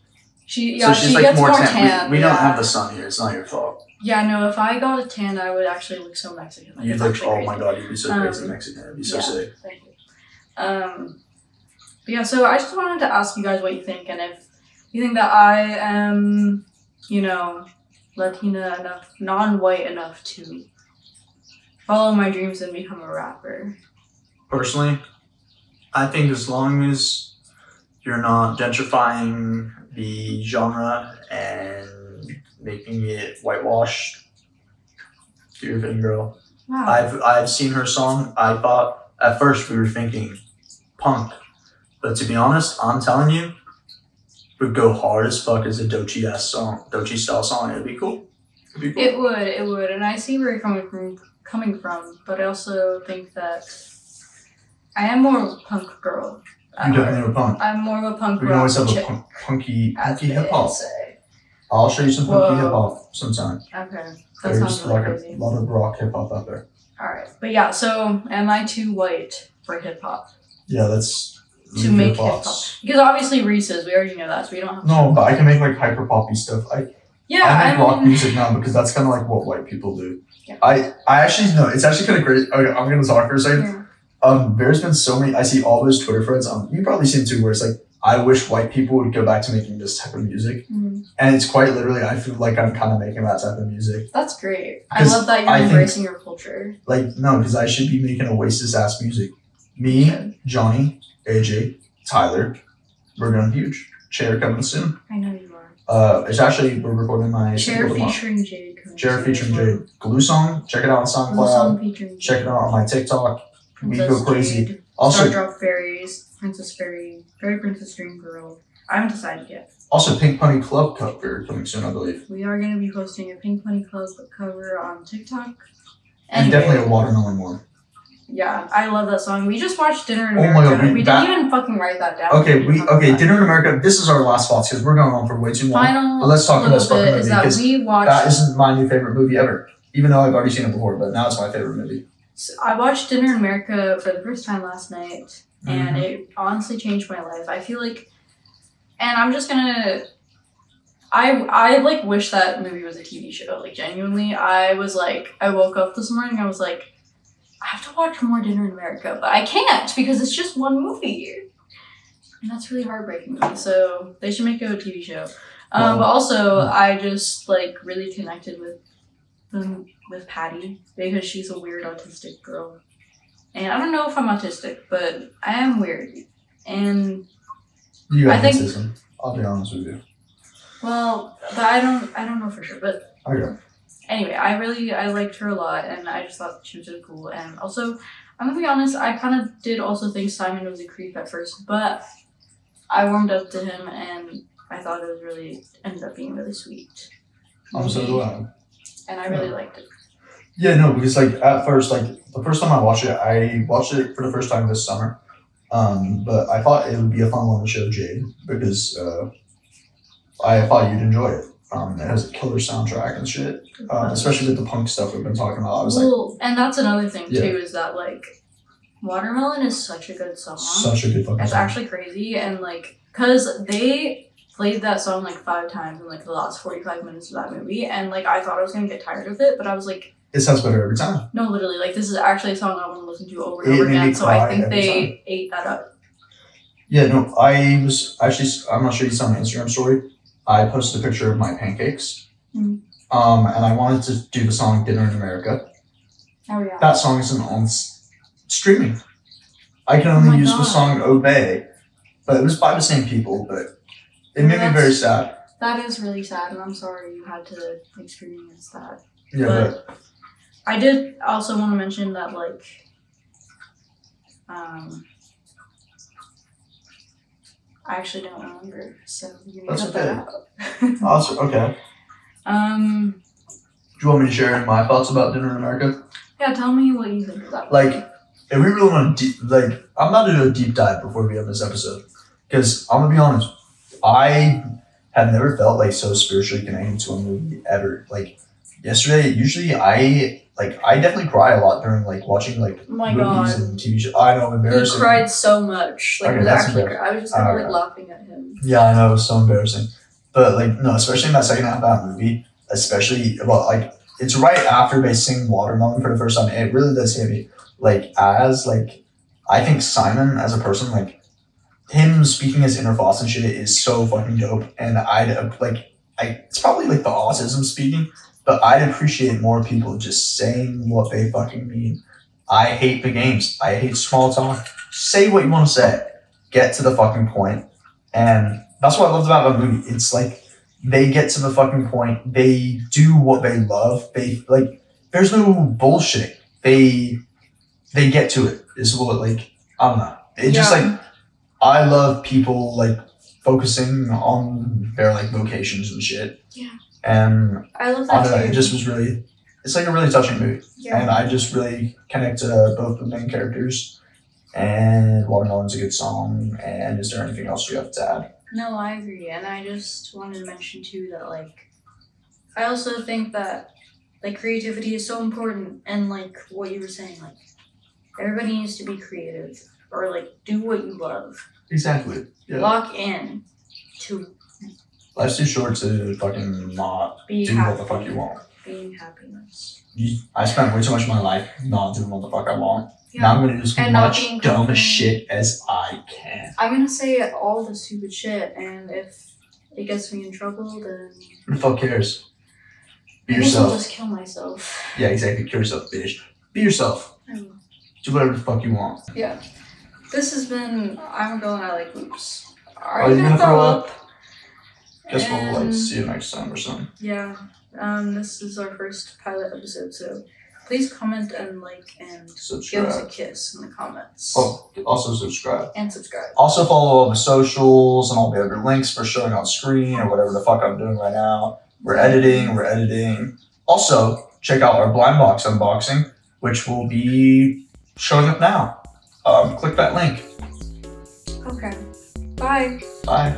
She She's like gets more tan. tan. We yeah. don't have the sun here. It's not your fault. Yeah, no, if I got a tan, I would actually look so Mexican. Like, You'd it's look. actually Oh crazy. my god, you'd be so crazy Um, Mexican. It'd be so yeah. sick. Thank you. But yeah, so I just wanted to ask you guys what you think, and if you think that I am, Latina enough, non-white enough to follow my dreams and become a rapper. Personally, I think as long as you're not gentrifying the genre and making it whitewashed, do your thing, girl. Wow. I've seen her song. I thought at first we were thinking punk, but to be honest, I'm telling you, would go hard as fuck as a Doechii style song. It'd be cool. It would, and I see where you're coming from, but I also think that I am more of a punk girl. You definitely have a punk. I'm more of a punk We can always have chick, a punky as they hip hop. say. I'll show you some punky Whoa. hip hop sometime. Okay, that There's sounds really like crazy. a lot of rock hip hop out there. Alright, but yeah, so am I too white for hip hop? Yeah, that's To make hip hop? Because obviously Reese's, we already know that, so we don't have to. No, but I can make like hyper poppy stuff. I make rock music now because that's kind of like what white people do. Yeah. I actually no, it's actually kind of great. Okay, I'm gonna talk for a second. Yeah. There's been so many. I see all those Twitter threads. You probably seen too, where it's like, I wish white people would go back to making this type of music, Mhm. and it's quite literally. I feel like I'm kind of making that type of music. That's great. I 'Cause love that you're I think- embracing your culture. Like no, because I should be making Oasis ass music. Me, Good. Johnny, AJ, Tyler, we're going huge. Chair coming soon. I know you are. It's actually we're recording my Chair single tomorrow. featuring Jade. Chair featuring Jade. Glue song. Check it out on Blue SoundCloud. song featuring Jade. Check it out on my TikTok. We Princess go crazy. Jade, Also, Stardrop Fairies, Princess Fairy, Fairy Princess Dream Girl. I haven't decided yet. Pink Pony Club cover coming soon, I believe. We are going to be posting a Pink Pony Club cover on TikTok. And definitely a watermelon one. Yeah, I love that song. We just watched Dinner in Oh my America. God, we that- didn't even fucking write that down. Okay, We talked about Dinner in it. America. This is our last thoughts because we're going on for way too long. Final But let's talk about little this fucking bit movie is that because we watched. that isn't my new favorite movie ever. Even though I've already seen it before, but now it's my favorite movie. I watched Dinner in America for the first time last night, and Mhm. it honestly changed my life. I feel like, and I'm just gonna. I like wish that movie was a TV show. Like genuinely, I was like, I woke up this morning. I was like, I have to watch more Dinner in America, but I can't because it's just one movie, and that's really heartbreaking. So they should make it a TV show. But also, I just like really connected with Patty because she's a weird autistic girl, and I don't know if I'm autistic, but I am weird, and You got I think- autism. I'll be honest with you. well, but I don't know for sure, but Okay. anyway, I liked her a lot, and I just thought she was really cool, and also I'm gonna be honest, I kind of did also think Simon was a creep at first, but I warmed up to him, and I thought it was really ended up being really sweet. I'm so glad. And I really liked it. Yeah, no, because like at first, like the first time I watched it for the first time this summer. But I thought it would be a fun one to show Jade because I thought you'd enjoy it. It has a killer soundtrack and shit. Especially with the punk stuff we've been talking about. I was Well, and that's another thing Yeah. too, is that like Watermelon is such a good song. such a good fucking It's song. actually crazy, and like, cause they played that song like 5 times in like the last 45 minutes of that movie, and like I thought I was gonna get tired of it, but I was like, It sounds better every time. no, literally, like this is actually a song I want to listen to over and It over made me again. So I cry think every they time. ate that up. Yeah, no, I was actually, I'm not sure you saw my Instagram story. I posted a picture of my pancakes. Mhm. And I wanted to do the song Dinner in America. Oh yeah. That song isn't on streaming. I can Oh only my use the God. song Obey, but it was by the same people, but it made me very sad. That is really sad, and I'm sorry you had to experience that. Yeah, But I did also want to mention that, like, I actually don't remember, so you can That's cut that okay. out. oh, that's okay. Do you want me to share my thoughts about Dinner in America? Yeah, tell me what you think of that. Like, if we really want to I'm about to do a deep dive before we end this episode, because I'm gonna be honest, I have never felt like so spiritually connected to a movie ever. Like yesterday, usually I definitely cry a lot during like watching like Oh my movies God. and TV shows. I know, He embarrassing. cried so much. Like, Okay, it was that's actually embarrassing. I was just kind of like Alright. laughing at him. Yeah, I know, it was so embarrassing. But like no, especially in that second half of that movie, especially like it's right after they sing Watermelon for the first time. It really does hit me. Like as like I think Simon as a person, like him speaking his inner thoughts and shit is so fucking dope. And it's probably like the autism speaking, but I'd appreciate more people just saying what they fucking mean. I hate the games. I hate small talk. Say what you want to say. Get to the fucking point. And that's what I loved about the movie. It's like they get to the fucking point. They do what they love. They like there's no bullshit. They get to it. Is what like I don't know. It's just Yeah. like I love people like focusing on their like vocations and shit. Yeah. And I love I that don't know, too. it just was really it's like a really touching movie. Yeah. And I just really connect to both the main characters. And Watermelon's a good song. And is there anything else you have to add? No, I agree, and I just wanted to mention too that like I also think that like creativity is so important, and like what you were saying, like everybody needs to be creative or like do what you love. Exactly. Yeah. Lock in to Life's too short to fucking not be do happy. what the fuck you want. Being happiness. I spent way too much of my life not doing what the fuck I want. Yeah. Now I'm gonna do as And not much being dumb confident. shit as I can. I'm gonna say all the stupid shit, and if it gets me in trouble, then Who the fuck cares? Be I guess I'll yourself. just kill myself. Yeah, exactly. Kill yourself, bitch. Be yourself. I will. Do whatever the fuck you want. Yeah. This has been I'm a girl and I like boobs. Are you gonna throw up? Guess we'll like And- see you next time or something. Yeah. This is our first pilot episode, so please comment and like and give us a Subscribe. kiss in the comments. Oh, also subscribe. And subscribe. Also follow all the socials and all the other links for showing on screen or whatever the fuck I'm doing right now. We're editing. Also, check out our blind box unboxing, which will be showing up now. Click that link. Okay. Bye. Bye.